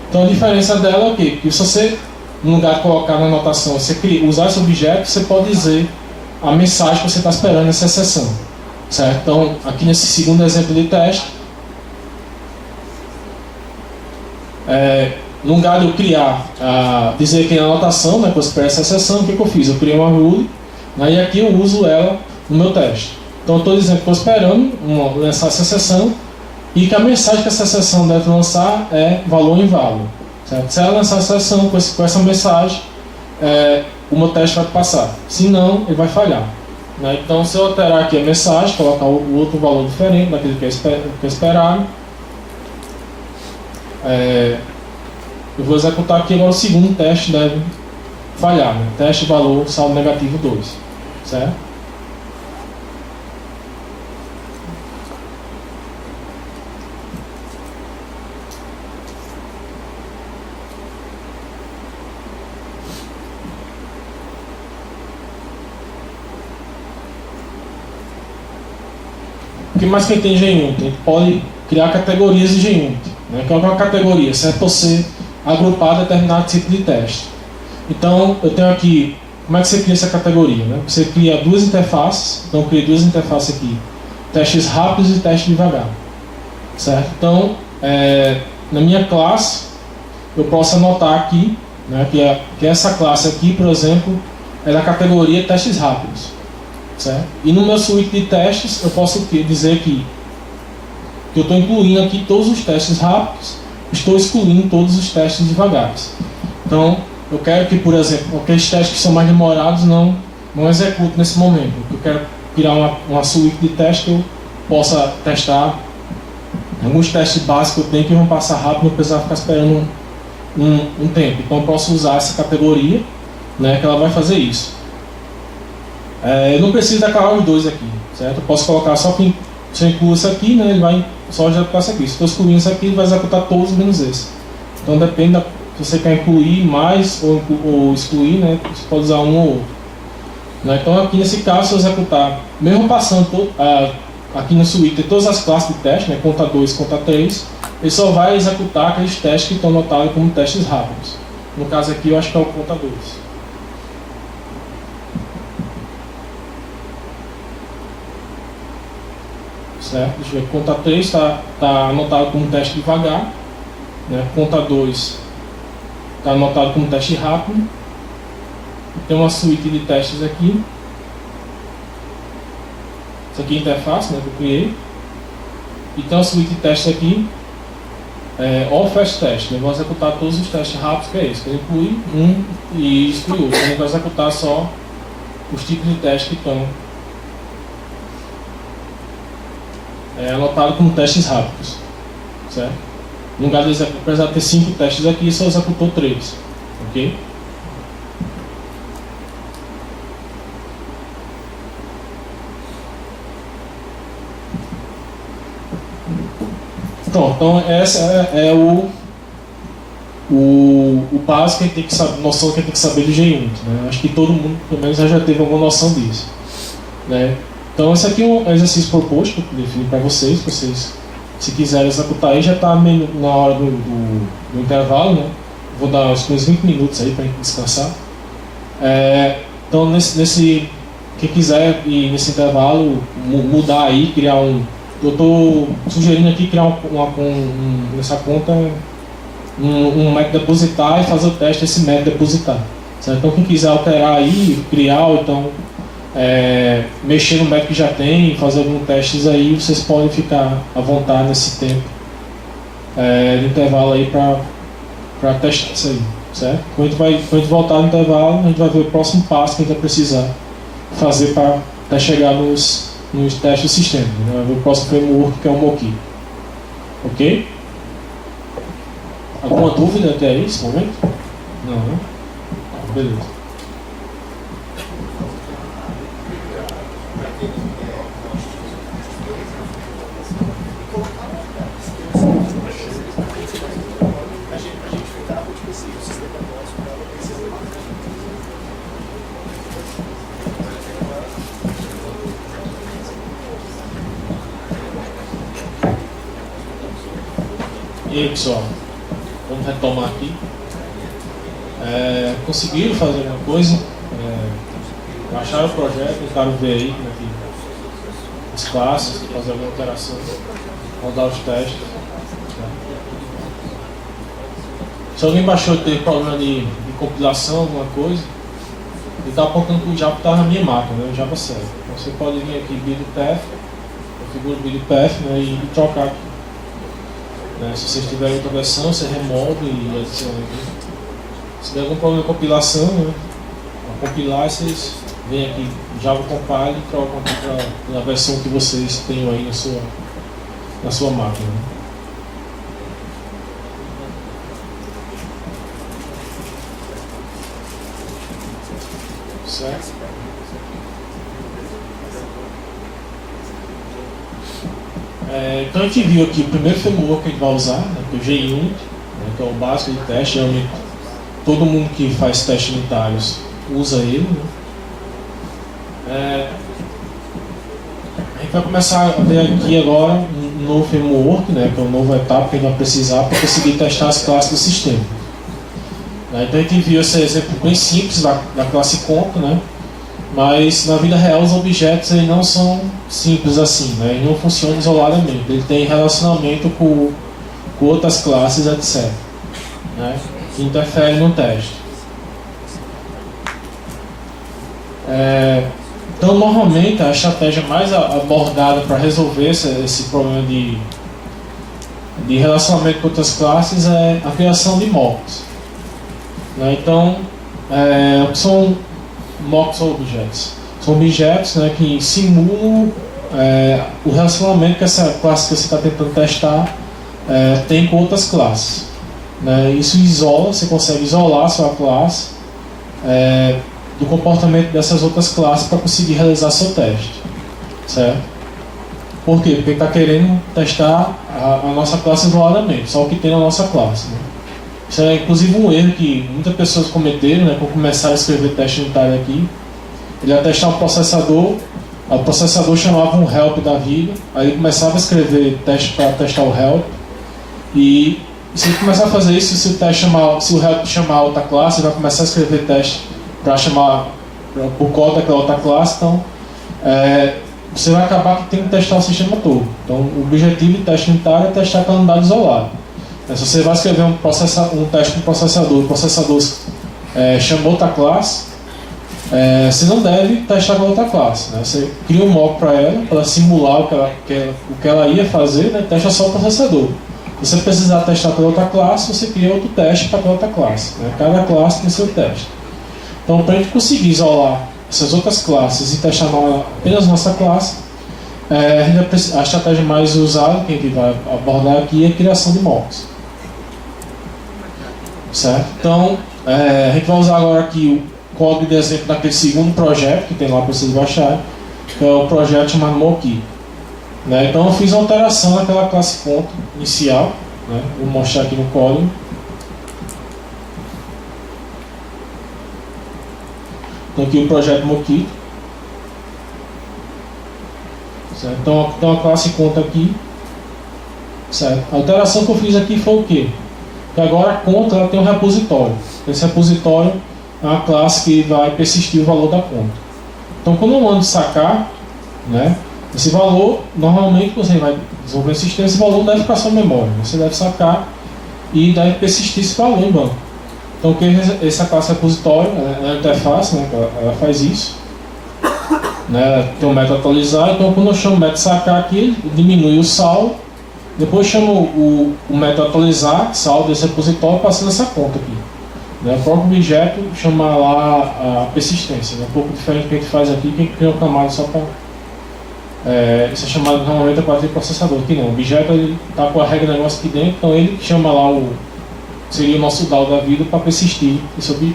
Então, a diferença dela é o quê? Que se você, no lugar de colocar na anotação, você usar esse objeto, você pode dizer a mensagem que você está esperando nessa exceção. Certo? Então, aqui nesse segundo exemplo de teste, no lugar de eu criar, dizer aqui na anotação, né, que eu espero essa exceção, o que eu fiz? Eu criei uma rule, né, e aqui eu uso ela no meu teste. Então, eu estou dizendo que estou esperando lançar essa exceção e que a mensagem que essa exceção deve lançar é valor inválido. Certo? Se ela lançar essa exceção com essa mensagem, o meu teste vai passar. Se não, ele vai falhar. Né? Então, se eu alterar aqui a mensagem, colocar o outro valor diferente daquele que é esperado, eu vou executar aqui agora o segundo teste, deve falhar. Né? Teste valor saldo negativo 2. Certo? O que mais que tem em Junit? A gente pode criar categorias de Junit. Né? Que é uma categoria, certo? Você agrupar determinado tipo de teste. Então, eu tenho aqui, como é que você cria essa categoria? Né? Você cria duas interfaces, então eu criei duas interfaces aqui, testes rápidos e testes devagar. Certo? Então, na minha classe, eu posso anotar aqui, né, que essa classe aqui, por exemplo, é da categoria testes rápidos. Certo? E no meu suite de testes, eu posso dizer que eu estou incluindo aqui todos os testes rápidos, estou excluindo todos os testes devagares. Então, eu quero que, por exemplo, aqueles testes que são mais demorados não execute nesse momento. Eu quero criar uma suite de testes que eu possa testar alguns testes básicos que eu tenho que vão passar rápido, não precisar ficar esperando um tempo. Então, eu posso usar essa categoria, né, que ela vai fazer isso. Eu não preciso declarar os dois aqui, certo? Eu posso colocar só que se eu incluo isso aqui, né, ele vai só executar isso aqui. Se eu estou excluindo isso aqui, ele vai executar todos menos esse. Então depende se você quer incluir mais ou excluir, né, você pode usar um ou outro. Né? Então aqui nesse caso, se eu executar, mesmo passando aqui no suite todas as classes de teste, né, conta 2, conta 3, ele só vai executar aqueles testes que estão anotados como testes rápidos. No caso aqui eu acho que é o conta 2. Certo? Deixa eu ver, conta 3 está anotado como teste devagar, né? Conta 2 está anotado como teste rápido. Tem uma suite de testes aqui. Isso aqui é a interface, né, que eu criei. E tem uma suite de testes aqui, all fast test, né? Eu vou executar todos os testes rápidos, que é isso, que eu incluí um e exclui outro. Eu vou executar só os tipos de testes que estão anotado como testes rápidos, certo? No lugar de precisar ter 5 testes aqui, só executou 3, ok? Pronto, então essa é o básico que a gente tem que saber, noção que a gente tem que saber de Junit, né? Acho que todo mundo, pelo menos, já teve alguma noção disso, né? Então esse aqui é um exercício proposto que eu defini para vocês, se quiserem executar aí, já está na hora do intervalo, né? Vou dar uns 20 minutos aí para a gente descansar. Então quem quiser ir nesse intervalo, mudar aí, criar eu estou sugerindo aqui criar nessa conta um método depositar e fazer o teste desse método depositar. Certo? Então quem quiser alterar aí, criar ou então mexer no método que já tem, fazer alguns testes aí, vocês podem ficar à vontade nesse tempo de intervalo aí para testar isso aí, certo? Quando a gente voltar no intervalo, a gente vai ver o próximo passo que a gente vai precisar fazer para até chegar nos testes do sistema. A gente vai ver o próximo framework, que é o Mockit. Ok? Alguma dúvida até aí, esse momento? Não, né? Beleza. A gente ficar E aí, pessoal, vamos retomar aqui. Conseguiram fazer alguma coisa? Baixaram o projeto, tentaram ver aí como é que as classes, fazer alguma alteração, rodar os testes. Se alguém baixou e teve problema de compilação, alguma coisa, ele está apontando que o Java está na minha máquina, né, o Java serve. Então você pode vir aqui buildpath, configura o buildpath, né, e trocar aqui. Né, se vocês tiverem outra versão, você remove e adiciona aqui. Se der algum problema de compilação, né, para compilar, vocês vêm aqui Java Compile e trocam aqui para a versão que vocês tenham aí na sua máquina. Né. Certo? Então a gente viu aqui o primeiro framework que a gente vai usar, né, que é o JUnit, né, que é o básico de teste. Geralmente todo mundo que faz testes unitários usa ele. Né. A gente vai começar a ver aqui agora um novo framework, né, que é uma nova etapa que a gente vai precisar para conseguir testar as classes do sistema. Então a gente viu esse exemplo bem simples da classe conta, né? Mas na vida real os objetos eles não são simples assim, né? Eles não funcionam isoladamente, ele tem relacionamento com outras classes, etc. Né? Que interferem no teste. Então normalmente a estratégia mais abordada para resolver esse problema de relacionamento com outras classes é a criação de mocks. Então, o que são mocks ou objetos? São objetos, né, que simulam o relacionamento que essa classe que você está tentando testar tem com outras classes. Né? Isso isola, você consegue isolar a sua classe do comportamento dessas outras classes para conseguir realizar seu teste. Certo? Por quê? Porque está querendo testar a nossa classe isoladamente, só o que tem na nossa classe. Né? Isso é inclusive um erro que muitas pessoas cometeram, né, quando começaram a escrever teste unitário aqui. Ele ia testar um processador, o processador chamava um help da vida, aí ele começava a escrever teste para testar o help, e se ele começar a fazer isso, se o help chamar outra classe, ele vai começar a escrever teste para chamar o código daquela outra classe, então você vai acabar que tem que testar o sistema todo. Então o objetivo de teste unitário é testar aquela unidade isolada. Se você vai escrever um teste com processador, o processador chama outra classe, você não deve testar com outra classe. Né? Você cria um mock para ela simular o que ela ia fazer, né? Testa só o processador. Se você precisar testar para outra classe, você cria outro teste para outra classe. Né? Cada classe tem seu teste. Então, para a gente conseguir isolar essas outras classes e testar apenas nossa classe, a estratégia mais usada, que a gente vai abordar aqui, é a criação de mocks. Certo? Então, a gente vai usar agora aqui o código de exemplo daquele segundo projeto que tem lá para vocês baixarem, que é o projeto chamado Moki. Né? Então eu fiz uma alteração naquela classe ponto inicial, né? Vou mostrar aqui no código. Então aqui o projeto Moki. Certo? Então tem uma classe conta aqui. Certo? A alteração que eu fiz aqui foi o quê? Que agora a conta ela tem um repositório. Esse repositório é uma classe que vai persistir o valor da conta. Então quando eu mando sacar, né, esse valor, normalmente você vai desenvolver um sistema, esse valor deve ficar só na memória. Você deve sacar e deve persistir esse valor em banco. Então essa classe repositório é a interface, né, ela faz isso. Né, tem um método atualizar, então quando eu chamo o método sacar aqui, ele diminui o saldo. Depois chamo o método atualizar, saldo desse repositório, passando essa conta aqui. Né? O próprio objeto chama lá a persistência. Né? Um pouco diferente do que a gente faz aqui, que a gente cria uma camada só para... isso é chamado normalmente a partir do processador. Aqui não, o objeto está com a regra do negócio aqui dentro, então ele chama lá seria o nosso DAO da vida para persistir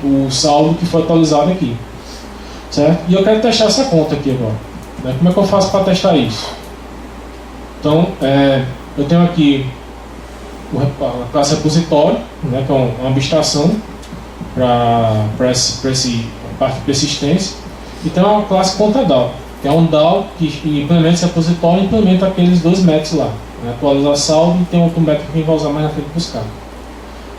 o saldo que foi atualizado aqui. Certo? E eu quero testar essa conta aqui agora. Né? Como é que eu faço para testar isso? Então, eu tenho aqui a classe repositório, né, que é uma abstração para esse parte de persistência. E tem uma classe conta DAO, que é um DAO que implementa esse repositório e implementa aqueles dois métodos lá, né, atualizar saldo, e tem outro método que a gente vai usar mais na frente buscar.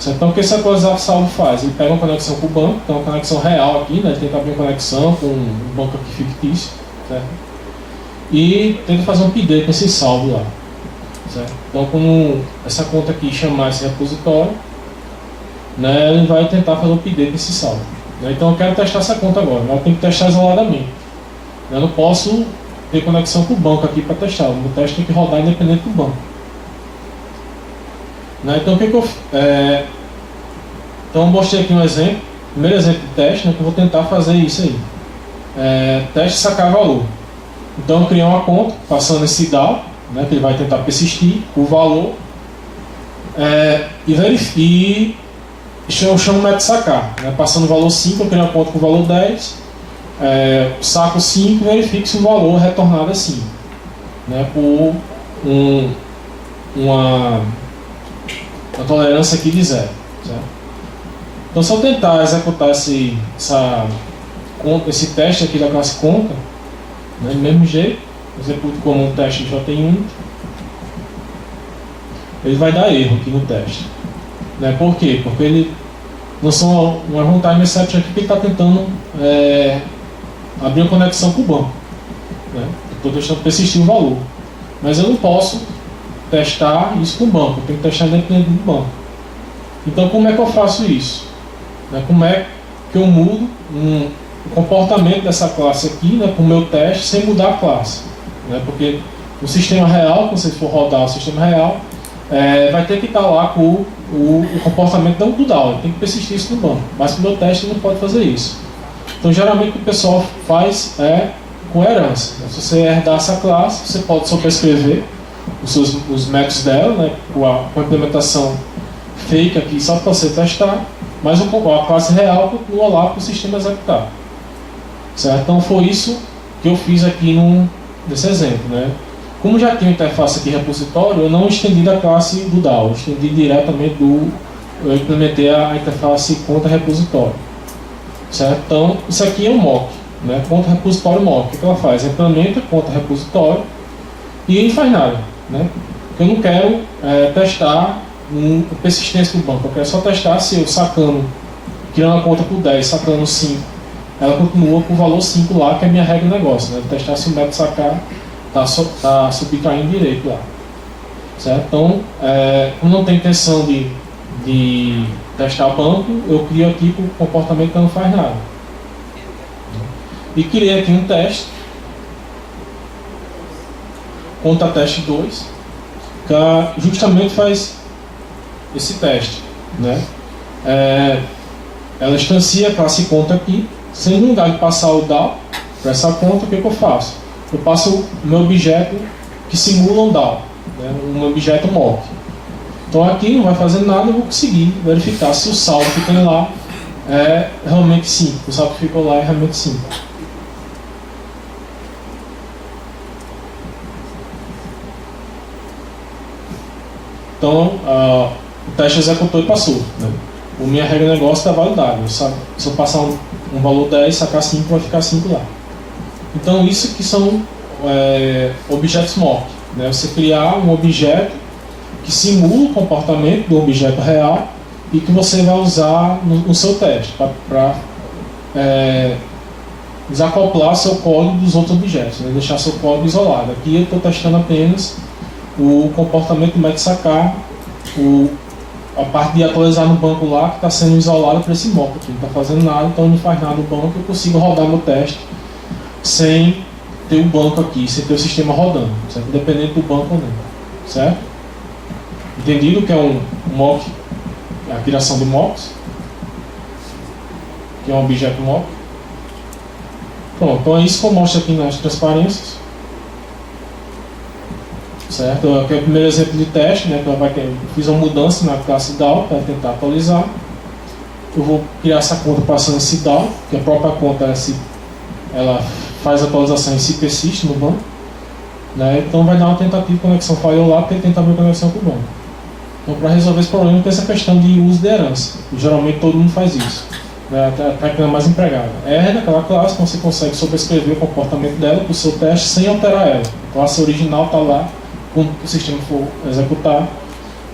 Então o que esse atualizar saldo faz? Ele pega uma conexão com o banco, tem uma conexão real aqui, né, ele tenta abrir uma conexão com um banco aqui fictício, certo? E tenta fazer um update com esse saldo lá, certo? Então, como essa conta aqui chamar esse repositório, né, ele vai tentar fazer um update nesse saldo, né? Então eu quero testar essa conta agora, mas eu tenho que testar isoladamente. Eu não posso ter conexão com o banco aqui para testar, o meu teste tem que rodar independente do banco, né? Então o que eu então eu mostrei aqui um exemplo, primeiro exemplo de teste, né, que eu vou tentar fazer isso aí, teste sacar valor. Então eu criei uma conta passando esse DAO, né, que ele vai tentar persistir o valor, e eu chamo o método sacar, né, passando o valor 5, eu crio uma conta com o valor 10, saco 5 e verifico se o valor retornado é 5, né, por uma tolerância aqui de 0, certo? Então se eu tentar executar esse teste aqui da classe conta, né, do mesmo jeito, executo como um teste JUnit, ele vai dar erro aqui no teste, né? Por quê? Porque ele lançou uma runtime exception aqui que ele está tentando abrir uma conexão com o banco, né? Estou testando persistir o valor, mas eu não posso testar isso com o banco, eu tenho que testar independente do banco. Então como é que eu faço isso? Né? Como é que eu mudo o comportamento dessa classe aqui, né, para o meu teste sem mudar a classe, né? Porque no sistema real, quando você for rodar o sistema real, vai ter que estar lá com o comportamento do DAO, tem que persistir isso no banco, mas no meu teste não pode fazer isso. Então geralmente o que o pessoal faz com herança, né? Se você herdar essa classe, você pode sobrescrever os métodos dela, né, com a implementação fake aqui só para você testar, mas a classe real continua lá para o sistema executar. Certo? Então foi isso que eu fiz aqui nesse exemplo, né? Como já tinha interface aqui repositório, eu não estendi da classe do DAO, eu estendi diretamente eu implementei a interface conta repositório, certo? Então isso aqui é um mock, né? Conta repositório mock. O que ela faz? Implementa conta repositório e não faz nada, né? Porque eu não quero testar a persistência do banco, eu quero só testar se eu criando a conta por 10, sacando 5, ela continua com o valor 5 lá, que é a minha regra de negócio, né? Testar se o método sacar está subtraindo direito lá, certo? Então, como não tem intenção de testar banco, eu crio aqui com o comportamento que não faz nada. E criei aqui um teste, conta teste 2, que justamente faz esse teste, né? Ela instancia a classe conta aqui, sem lugar de passar o DAO para essa conta. O que eu faço? Eu passo o meu objeto que simula um DAO, né? Um objeto mock. Então aqui não vai fazer nada, eu vou conseguir verificar se o saldo que tem lá é realmente 5. O saldo que ficou lá é realmente 5. Então o teste executou e passou, né? A minha regra de negócio está validada. Se eu passar um valor 10, sacar 5, vai ficar 5 lá. Então isso que são objetos mock, né? Você criar um objeto que simula o comportamento do objeto real e que você vai usar no seu teste para desacoplar seu código dos outros objetos, né? Deixar seu código isolado. Aqui eu estou testando apenas o comportamento do método sacar, a parte de atualizar no banco lá, que está sendo isolada para esse mock aqui, não está fazendo nada, então não faz nada no banco, eu consigo rodar meu teste sem ter o banco aqui, sem ter o sistema rodando, certo? Independente do banco ou não, certo? Entendido o que é um mock, a criação de mocks, que é um objeto mock. Pronto, então é isso que eu mostro aqui nas transparências, certo? Aqui é o primeiro exemplo de teste, né? Eu fiz uma mudança na classe DAO para tentar atualizar. Eu vou criar essa conta passando esse DAO, que a própria conta ela faz a atualização e se persiste no banco, né? Então vai dar uma tentativa de conexão falhou lá, porque ele tenta abrir conexão com o banco. Então, para resolver esse problema, tem essa questão de uso de herança. E, geralmente todo mundo faz isso, né? Até que é mais empregada. R daquela classe, então você consegue sobrescrever o comportamento dela para o seu teste sem alterar ela. A classe original está lá, quando o sistema for executar,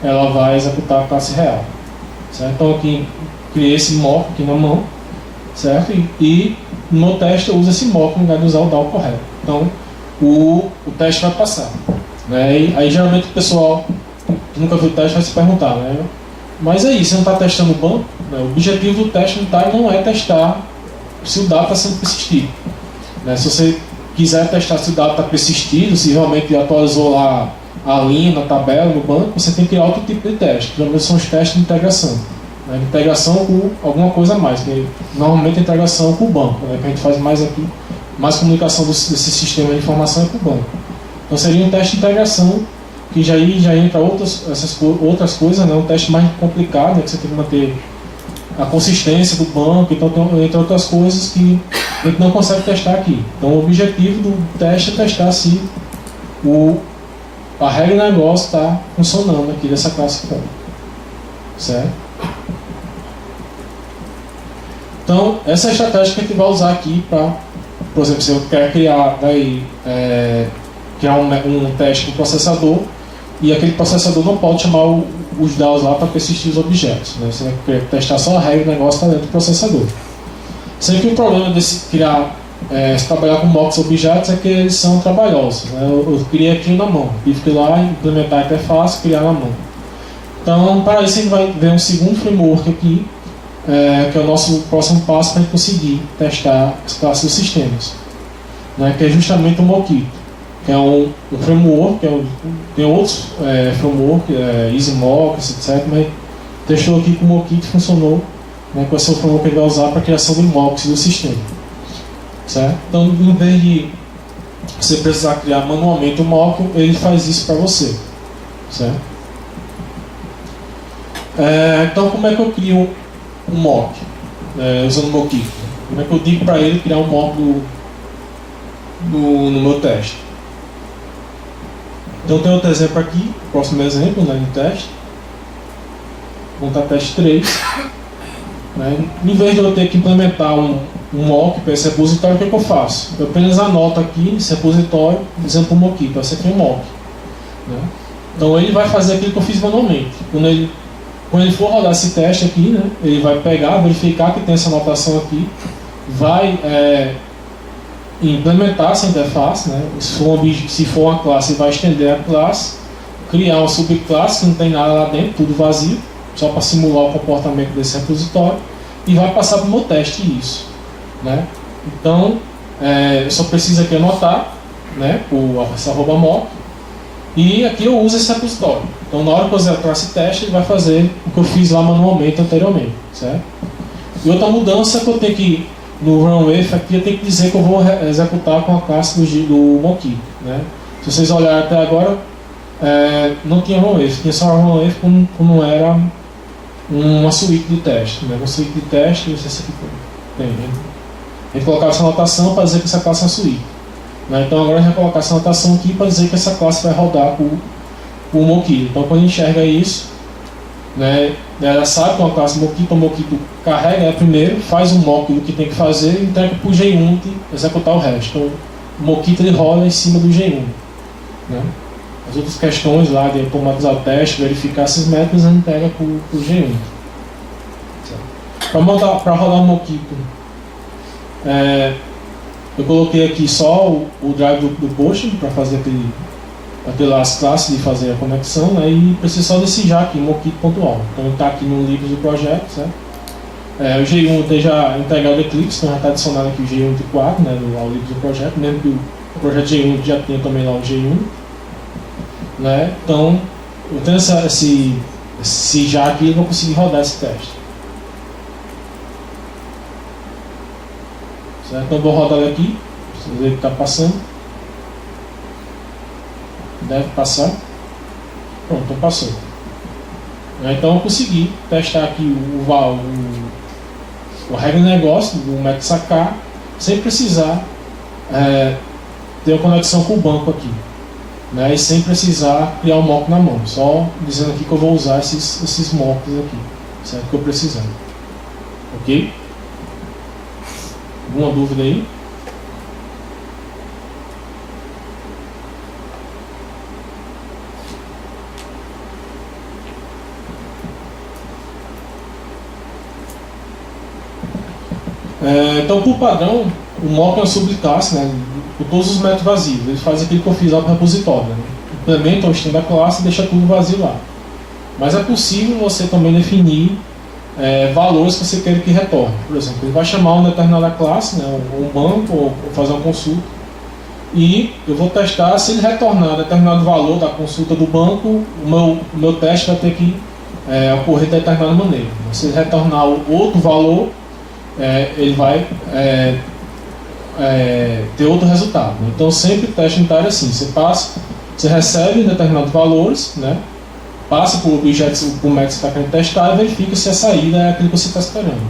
ela vai executar a classe real. Certo? Então aqui criei esse mock aqui na mão, certo? E no teste eu uso esse mock no lugar de usar o DAO correto. Então o teste vai passar, né? E aí geralmente o pessoal que nunca viu o teste vai se perguntar, né? Mas aí, você não está testando o banco? Né? O objetivo do teste não é testar se o dado está sendo persistido, né? Se você quiser testar se o dado está persistido, se realmente atualizou lá a linha na tabela, no banco, você tem que criar outro tipo de teste, que geralmente são os testes de integração, né? Integração com alguma coisa a mais, que normalmente a integração com o banco, né? Que a gente faz mais aqui, mais comunicação desse sistema de informação é com o banco. Então seria um teste de integração, que já entra outras coisas, né? Um teste mais complicado, né? Que você tem que manter a consistência do banco, então entre outras coisas que a gente não consegue testar aqui. Então o objetivo do teste é testar se a regra do negócio está funcionando aqui dessa classe aqui, certo? Então essa é a estratégia que a gente vai usar aqui para, por exemplo, se eu quero criar um teste com o processador, e aquele processador não pode chamar os DAOs lá para persistir os objetos, né? Você vai testar só a regra do negócio está dentro do processador. Sei que o problema desse se trabalhar com mocks objetos é que eles são trabalhosos, né? Eu criei aqui na mão, tive que ir lá implementar a interface, criar na mão. Então, para isso a gente vai ver um segundo framework aqui, que é o nosso próximo passo para a gente conseguir testar as classes dos sistemas, né? Que é justamente o Mockito, que é um framework, tem outros frameworks, EasyMock, etc., mas testou aqui com o Mockito e funcionou, né? Com esse framework que ele vai usar para a criação de mocks do sistema. Certo? Então, em vez de você precisar criar manualmente um mock, ele faz isso para você. Certo? Então, como é que eu crio um mock usando o Mockito? Como é que eu digo para ele criar um mock no meu teste? Então, tem outro exemplo aqui, próximo exemplo, né, no teste. Vou montar teste 3. Né? Em vez de eu ter que implementar um mock para esse repositório, o que eu faço? Eu apenas anoto aqui nesse repositório, dizendo para o Mockito, esse aqui é um mock. Né? Então ele vai fazer aquilo que eu fiz manualmente. Quando ele for rodar esse teste aqui, né, ele vai pegar, verificar que tem essa anotação aqui, vai implementar essa interface, né? Se for uma classe, ele vai estender a classe, criar uma subclasse que não tem nada lá dentro, tudo vazio, só para simular o comportamento desse repositório, e vai passar para o meu teste isso. Né? Então, eu só preciso aqui anotar, né, essa @mock, e aqui eu uso esse repositório. Então, na hora que eu executar esse teste, ele vai fazer o que eu fiz lá manualmente anteriormente. Certo? E outra mudança que eu tenho que, no runway, aqui eu tenho que dizer que eu vou executar com a classe do Mockito. Né? Se vocês olharem até agora, não tinha runway, tinha só runway como era uma suíte de teste. Né? Uma suíte de teste, esse aqui tem, né? A gente colocava essa anotação para dizer que essa classe é uma suíte. Né? Então agora a gente vai colocar essa anotação aqui para dizer que essa classe vai rodar com o Mockito. Então quando a gente enxerga isso, né, ela sabe que é uma classe Mockito, o Mockito carrega ela primeiro, faz um mock do que tem que fazer e entrega para o G1 executar o resto. Então o Mockito ele roda em cima do G1. Né? As outras questões lá de automatizar o teste, verificar esses métodos, a gente entrega para o G1. Para rodar o Mockito, eu coloquei aqui só o drive do Post para fazer as classes de fazer a conexão, né, e preciso só desse já aqui, mockito.all. Então está aqui no livro do projeto, certo? O G1 tem já integrado o Eclipse, então já está adicionado aqui o G1 de 4, né, ao livro do projeto, mesmo que o projeto G1 já tenha também lá o G1. Né? Então, eu tenho esse já aqui, eu vou conseguir rodar esse teste. Certo? Então, eu vou rodar ele aqui, preciso ver que está passando. Deve passar. Pronto, então passou. Então, eu consegui testar aqui o regra do negócio do método sacar, sem precisar ter uma conexão com o banco aqui. né, e sem precisar criar um mock na mão, só dizendo aqui que eu vou usar esses mocks aqui, certo? Que eu precisar. Ok? Alguma dúvida aí? Então, por padrão, o mock é uma subclasse, né, por todos os métodos vazios. Ele faz aquilo que eu fiz lá para o repositório, né? Implementa o string da classe e deixa tudo vazio lá. Mas é possível você também definir valores que você quer que retorne. Por exemplo, ele vai chamar uma determinada classe, né, um banco, ou fazer uma consulta, e eu vou testar. Se ele retornar determinado valor da consulta do banco, o meu teste vai ter que ocorrer de determinada maneira. Se ele retornar outro valor, ele vai ter outro resultado, né? Então sempre o teste unitário é assim: você recebe determinados valores, né? Passa por objetos, por método que você está querendo testar e verifica se a saída é aquilo que você está esperando.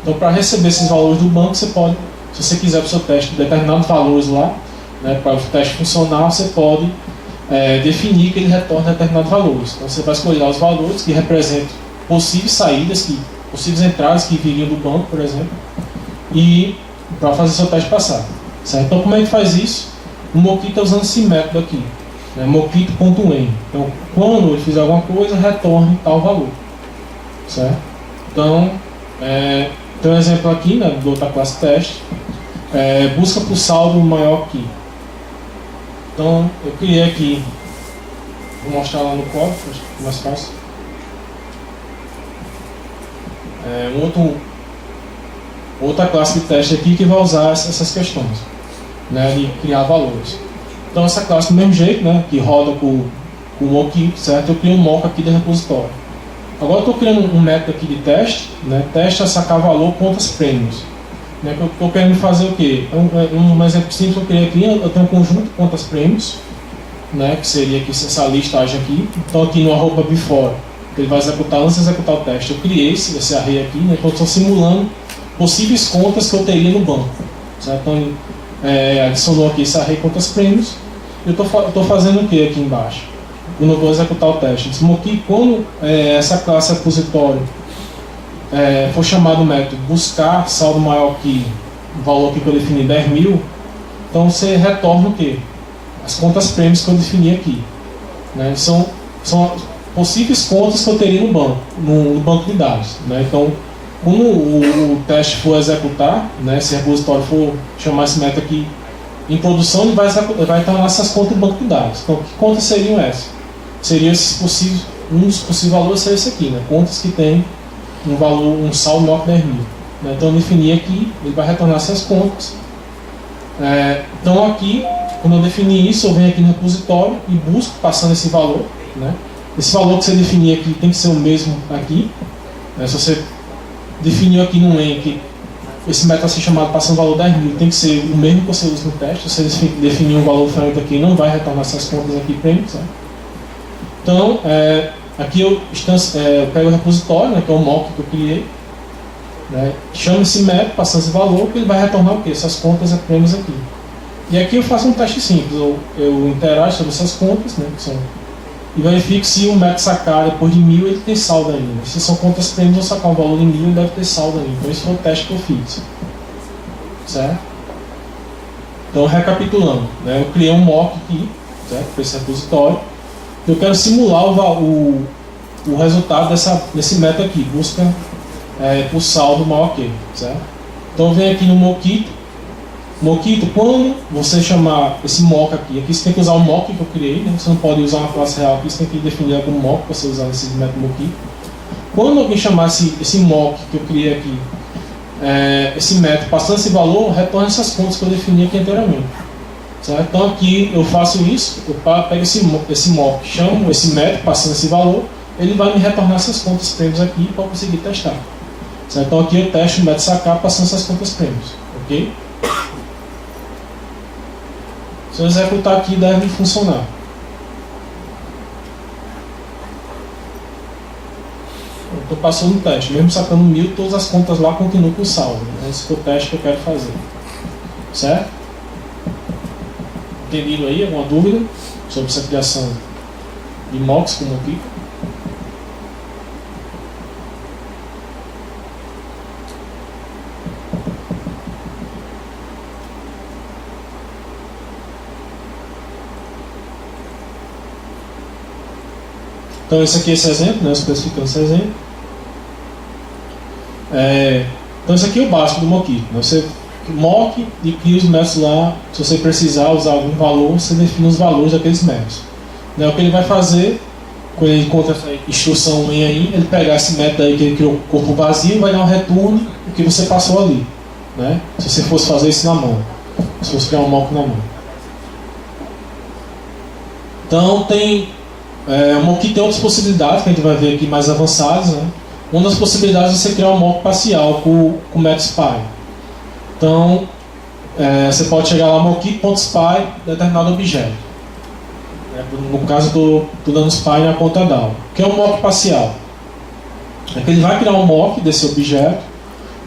Então, para receber esses valores do banco, você pode, se você quiser para o seu teste determinados valores lá, né, para o teste funcionar, você pode definir que ele retorne determinados valores. Então você vai escolher lá os valores que representam possíveis saídas, possíveis entradas que viriam do banco, por exemplo, e para fazer seu teste passar. Certo? Então, como é que faz isso? O Mockit está usando esse método aqui, né, mockit.when. Então, quando ele fizer alguma coisa, retorne tal valor. Certo? Então, tem um exemplo aqui, né, do outra classe teste. Busca por saldo maior que. Então, eu criei aqui, vou mostrar lá no código, acho que é mais fácil. Outra classe de teste aqui que vai usar essas questões, né, de criar valores. Então essa classe do mesmo jeito, né, que roda com o mock, certo? Eu crio um mock aqui de repositório. Agora eu estou criando um método aqui de teste, né, teste a sacar valor contas prêmios. Né, eu estou querendo fazer o quê? Um exemplo simples que eu criei aqui, eu tenho um conjunto de contas prêmios, né, que seria aqui essa listagem aqui. Então aqui no @before ele vai executar antes de executar o teste. Eu criei esse array aqui, né, então eu estou simulando possíveis contas que eu teria no banco. Certo? Então adicionou aqui esse array contas prêmios. Eu estou fazendo o que aqui embaixo? Quando eu vou executar o teste. Aqui, quando essa classe repositório for chamado o método buscar saldo maior que o valor aqui que eu defini 10.000, então você retorna o que? As contas prêmios que eu defini aqui. Né? São possíveis contas que eu teria no banco de dados. Né? Então, quando o teste for executar, né, se o repositório for chamar esse método aqui em produção, ele vai tornar essas contas no banco de dados. Então, que contas seriam essas? Seriam um dos possíveis valores seria esse aqui, né? Contas que tem um saldo maior que 10.000. Né? Então, eu defini aqui, ele vai retornar essas contas. Então, aqui, quando eu definir isso, eu venho aqui no repositório e busco passando esse valor. Né? Esse valor que você definir aqui tem que ser o mesmo aqui. Né? Se você definiu aqui no EN que esse método a ser chamado passando o valor 10.000 tem que ser o mesmo que você usa no teste. Se você definir um valor diferente aqui, não vai retornar essas contas aqui prêmios. Né? Então, aqui eu pego o repositório, né, que é o mock que eu criei, né, chamo esse método, passando esse valor, que ele vai retornar o quê? Essas contas prêmios aqui. E aqui eu faço um teste simples, eu interajo sobre essas contas, né, e verifico se o método sacar depois de 1.000 ele tem saldo ainda. Se são contas prêmios, eu sacar um valor de 1.000 ele deve ter saldo ainda. Então esse foi o teste que eu fiz. Certo? Então recapitulando, né, eu criei um mock aqui, certo, para esse repositório. Eu quero simular o resultado desse método aqui, busca por saldo maior que, certo? Então eu venho aqui no Mockit, quando você chamar esse mock aqui você tem que usar o mock que eu criei, né? Você não pode usar uma classe real aqui, você tem que definir algum mock para você usar nesse método Mockit. Quando alguém chamar esse mock que eu criei aqui, esse método passando esse valor, retorna essas contas que eu defini aqui anteriormente. Certo? Então aqui eu faço isso, eu pego esse mock, chamo esse método passando esse valor, ele vai me retornar essas contas prêmios aqui para eu conseguir testar. Certo? Então aqui eu testo o método sacar passando essas contas prêmios. Ok? Se eu executar aqui, deve funcionar. Eu estou passando o teste, mesmo sacando 1.000, todas as contas lá continuam com saldo. Esse é o teste que eu quero fazer. Certo? Entendido aí? Alguma dúvida? sobre essa criação de mocks como aqui. Então esse aqui é esse exemplo, né? Especificando esse exemplo. Então esse aqui é o básico do mock. Né? Você mock e cria os métodos lá. Se você precisar usar algum valor, você define os valores daqueles métodos. Né? O que ele vai fazer, quando ele encontra essa instrução main aí, ele pegar esse método aí que ele criou corpo vazio e vai dar um return o que você passou ali. Né? Se você fosse fazer isso na mão. Se fosse criar um mock na mão. Então tem... o mock tem outras possibilidades que a gente vai ver aqui mais avançadas, né? Uma das possibilidades é você criar um mock parcial com o método spy. Então, você pode chegar lá mock.spy determinado objeto. No caso, estou dando spy na conta DAO. O que é um mock parcial? É que ele vai criar um mock desse objeto,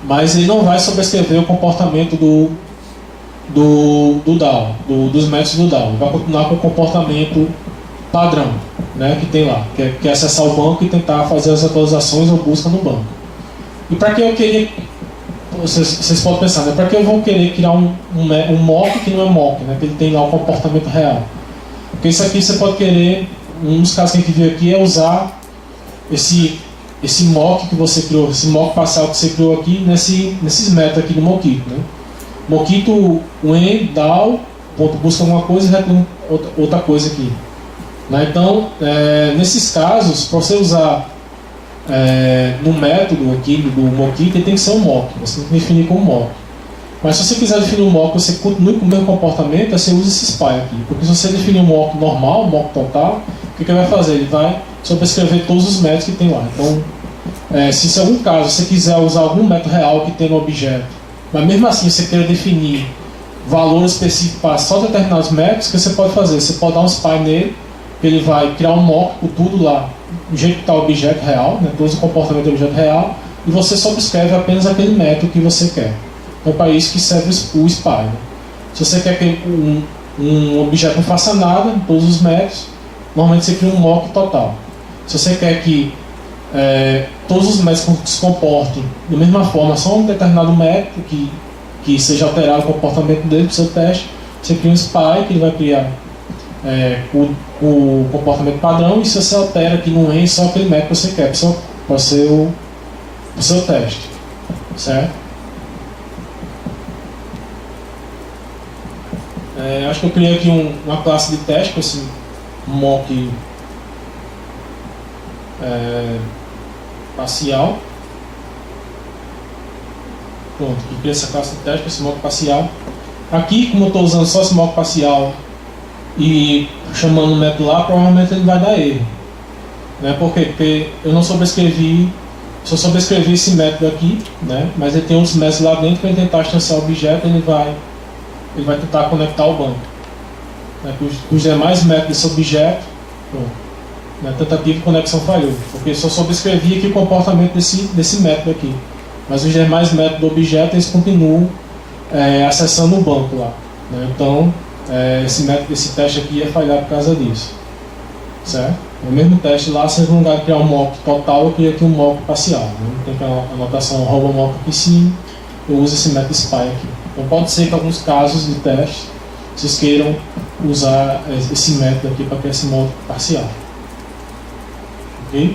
mas ele não vai sobrescrever o comportamento do DAO, dos métodos do DAO. Ele vai continuar com o comportamento padrão, né, que tem lá, que é acessar o banco e tentar fazer as atualizações ou busca no banco. E para que eu queria, vocês podem pensar, né, para que eu vou querer criar um mock que não é mock, né, que ele tem lá o comportamento real? Porque isso aqui você pode querer, um dos casos que a gente viu aqui é usar esse mock que você criou, esse mock parcial que você criou aqui nesses métodos aqui do Mockito, né? Mockito when DAO ponto busca alguma coisa e retorna outra coisa aqui. Então, nesses casos, para você usar no método aqui do Mockito, ele tem que ser um mock, você tem que definir como mock. Mas se você quiser definir um mock, você continue com o mesmo comportamento, você usa esse spy aqui. Porque se você definir um mock normal, um mock total, o que ele vai fazer? Ele vai sobrescrever todos os métodos que tem lá. Então, se em algum caso você quiser usar algum método real que tem no objeto, mas mesmo assim você queira definir valores específicos para só determinados métodos, o que você pode fazer? Você pode dar um spy nele, ele vai criar um mock com tudo lá, do jeito que está o objeto real, né, todos os comportamentos do objeto real, e você sobrescreve apenas aquele método que você quer. Então, para isso que serve o spy. Né? Se você quer que um objeto não faça nada, todos os métodos, normalmente você cria um mock total. Se você quer que todos os métodos se comportem da mesma forma, só um determinado método que seja alterado o comportamento dele para o seu teste, você cria um spy que ele vai criar o comportamento padrão, e se você altera aqui no end, só aquele método que você quer para o seu teste, certo? Acho que eu criei aqui uma classe de teste com esse mock parcial. Pronto, eu criei essa classe de teste com esse mock parcial. Aqui, como eu estou usando só esse mock parcial e chamando o método lá, provavelmente ele vai dar erro. Né? Por quê? Porque eu não sobrescrevi, só sobrescrevi esse método aqui, né? Mas ele tem outros métodos lá dentro que ele tentar instanciar o objeto, ele vai tentar conectar o banco. Né? Os demais métodos desse objeto, pronto, né? Tentativa de conexão falhou, porque eu só sobrescrevi aqui o comportamento desse método aqui. Mas os demais métodos do objeto, eles continuam acessando o banco lá. Né? Então, esse teste aqui ia falhar por causa disso. Certo? O mesmo teste lá, se no lugar de criar um mock total, eu criei aqui um mock parcial. Né? Tem a anotação arroba mock aqui em cima, eu uso esse método spy aqui. Então pode ser que em alguns casos de teste vocês queiram usar esse método aqui para criar esse mock parcial. Ok?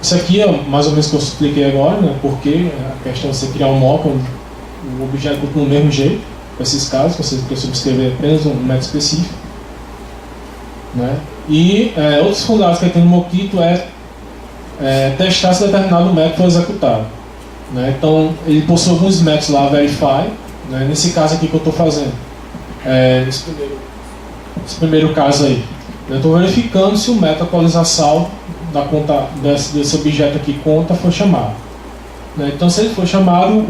Isso aqui é mais ou menos o que eu expliquei agora, né? Porque a questão é você criar um mock onde o objeto continua do mesmo jeito, para esses casos, você quer subscrever apenas um método específico. Né? E outros fundados que tem no Mockito testar se determinado método foi executado. Né? Então, ele possui alguns métodos lá, verify, né? Nesse caso aqui que eu estou fazendo, esse primeiro caso aí. Eu estou verificando se o método atualização da conta desse objeto aqui, conta, foi chamado. Né? Então, se ele for chamado,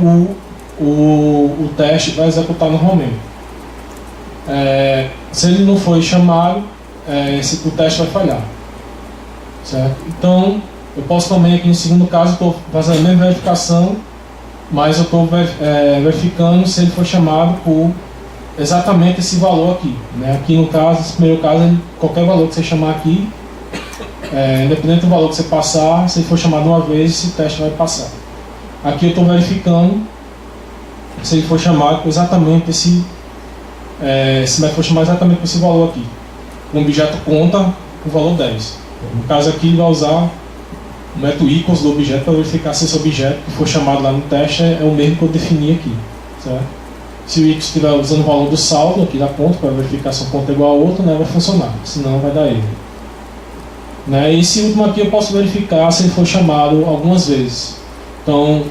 o teste vai executar normalmente. Se ele não for chamado, o teste vai falhar. Certo? Então, eu posso também aqui no segundo caso, estou fazendo a mesma verificação mas eu estou verificando se ele foi chamado por exatamente esse valor aqui, né? Aqui no caso, nesse primeiro caso, qualquer valor que você chamar aqui, independente do valor que você passar, se ele for chamado uma vez, esse teste vai passar. Aqui eu estou verificando se ele for chamado por exatamente esse método for chamado exatamente por esse valor aqui. O objeto conta o valor 10. No caso aqui, ele vai usar o método equals do objeto para verificar se esse objeto que for chamado lá no teste é o mesmo que eu defini aqui, certo? Se o equals estiver usando o valor do saldo aqui da conta para verificar se um ponto é igual ao outro, né, vai funcionar, senão vai dar erro. Né? E esse último aqui eu posso verificar se ele foi chamado algumas vezes. Então,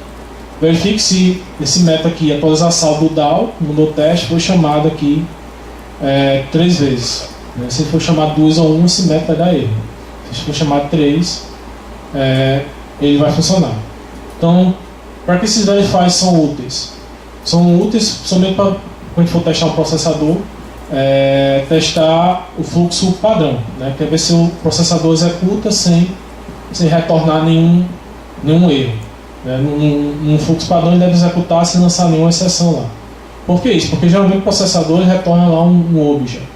verifique se esse método aqui, atualizar saldo do DAO, no teste, foi chamado aqui 3 vezes. Né? Se ele for chamado 2 ou 1, esse método vai dar erro. Se for chamado 3, ele vai funcionar. Então, para que esses verifies são úteis? São úteis somente para, quando a gente for testar um processador, testar o fluxo padrão, né? Quer ver se o processador executa sem retornar nenhum erro. Né? Num fluxo padrão ele deve executar sem lançar nenhuma exceção lá. Por que isso? Porque geralmente o processador ele retorna lá um objeto,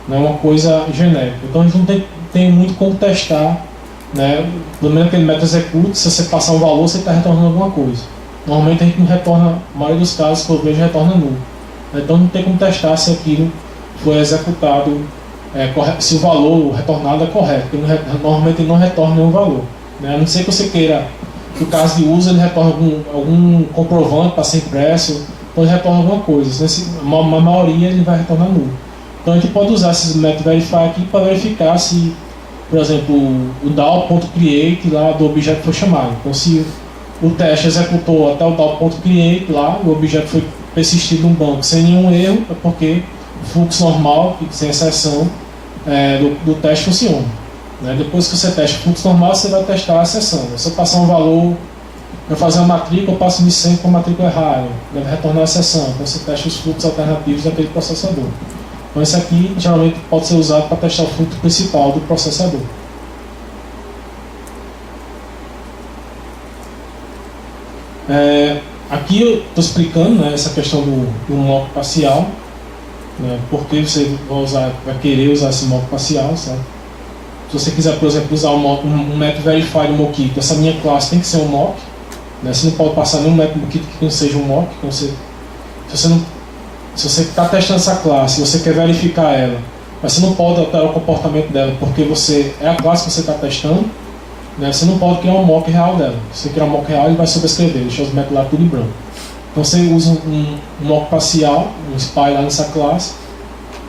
né? Uma coisa genérica. Então a gente não tem muito como testar, né? Pelo menos aquele método execute, se você passar um valor, você está retornando alguma coisa. Normalmente a gente não retorna, na maioria dos casos que eu vejo, retorna nulo. Então não tem como testar se aquilo foi executado, se o valor retornado é correto, porque normalmente ele não retorna nenhum valor. Né? A não ser que você queira, no caso de uso, ele retorna algum comprovante para ser impresso, então ele retorna alguma coisa. Na maioria ele vai retornar nulo. Então a gente pode usar esses métodos verify aqui para verificar se, por exemplo, o DAO.create lá do objeto foi chamado. Então se o teste executou até o DAO.create lá, o objeto foi persistido num banco sem nenhum erro, é porque o fluxo normal, sem exceção, do teste funciona. Né? Depois que você testa o fluxo normal, você vai testar a exceção. Se eu passar um valor, para fazer uma matrícula, eu passo de 100 com a matrícula errada, deve retornar a exceção. Então você testa os fluxos alternativos daquele processador. Então esse aqui geralmente pode ser usado para testar o fluxo principal do processador. Aqui eu estou explicando, né, essa questão do mock parcial, né, porque você vai querer usar esse mock parcial, certo? Se você quiser, por exemplo, usar um método verify do mockito, essa minha classe tem que ser um mock, né, você não pode passar nenhum método mockito que não seja um mock. Então se você está testando essa classe, você quer verificar ela, mas você não pode alterar o comportamento dela porque é a classe que você está testando. Né? Você não pode criar um mock real dela. Se você criar um mock real, ele vai sobrescrever, deixar os métodos lá tudo em branco. Então você usa um mock parcial, um spy lá nessa classe,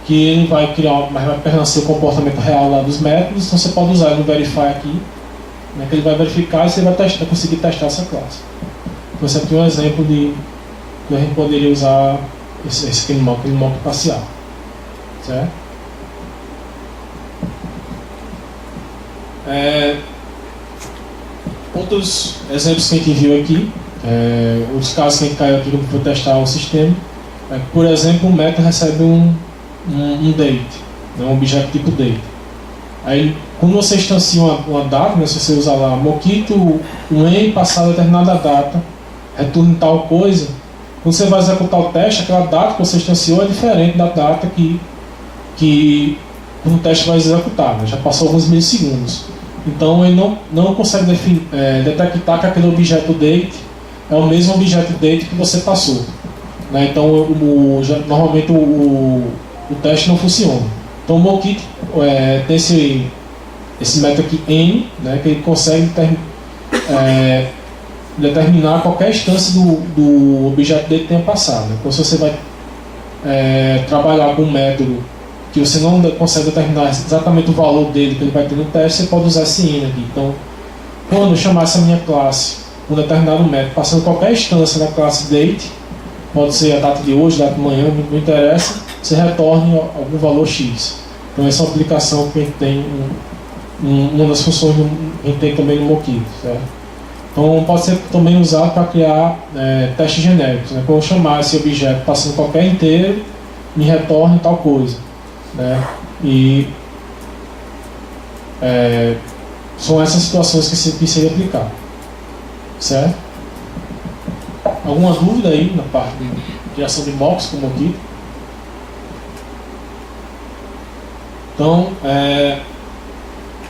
que ele vai criar, mas vai permanecer o comportamento real lá dos métodos. Então você pode usar ele no verify aqui, né, que ele vai verificar e você vai conseguir testar essa classe. Então esse aqui é um exemplo de que a gente poderia usar aquele mock parcial, certo? Outros exemplos que a gente viu aqui, os casos que a gente caiu aqui para testar o sistema, por exemplo, o método recebe um date, né, um objeto tipo date. Aí, quando você instancia uma data, né, se você usar lá mockito, em passado determinada data, retorne tal coisa, quando você vai executar o teste, aquela data que você instanciou é diferente da data que o teste vai executar, né, já passou alguns milissegundos. Então ele não consegue detectar que aquele objeto date é o mesmo objeto date que você passou. Né? Então normalmente o teste não funciona. Então o mockito tem esse método aqui n, né, que ele consegue determinar qualquer instância do objeto date que tenha passado. Né? Então se você vai trabalhar com um método que você não consegue determinar exatamente o valor dele que ele vai ter no teste, você pode usar esse n aqui. Então, quando eu chamar essa minha classe um determinado método, passando qualquer instância da classe date, pode ser a data de hoje, data de manhã, não interessa, você retorne algum valor x. Então essa é uma aplicação que a gente tem, uma das funções que a gente tem também no mockito, certo? Então pode ser também usado para criar testes genéricos, né? Quando eu chamar esse objeto passando qualquer inteiro, me retorne tal coisa. Né? E são essas situações que seria aplicar, certo? Alguma dúvida aí na parte de criação de mocks com Mockito? Então,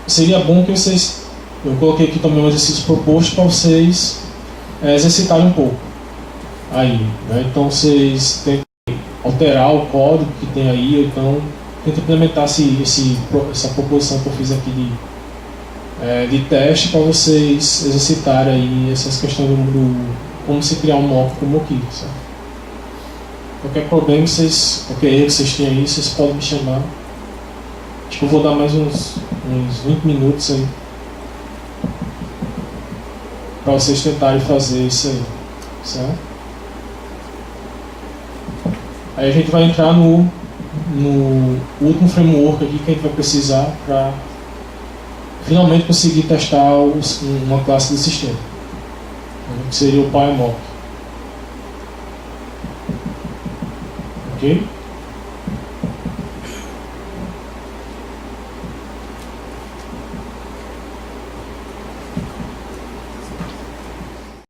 seria bom que vocês... Eu coloquei aqui também um exercício proposto para vocês exercitarem um pouco. Aí, né? Então, vocês tentem alterar o código que tem aí, ou então tentem implementar essa proposição que eu fiz aqui de teste para vocês exercitarem aí essas questões do como se criar um mock com o Mockito, certo? Qualquer problema, qualquer erro que vocês tenham aí, vocês podem me chamar. Acho que eu vou dar mais uns 20 minutos aí para vocês tentarem fazer isso aí, certo? Aí a gente vai entrar no último framework aqui que a gente vai precisar para finalmente conseguir testar uma classe de sistema, que seria o PyMock. Ok?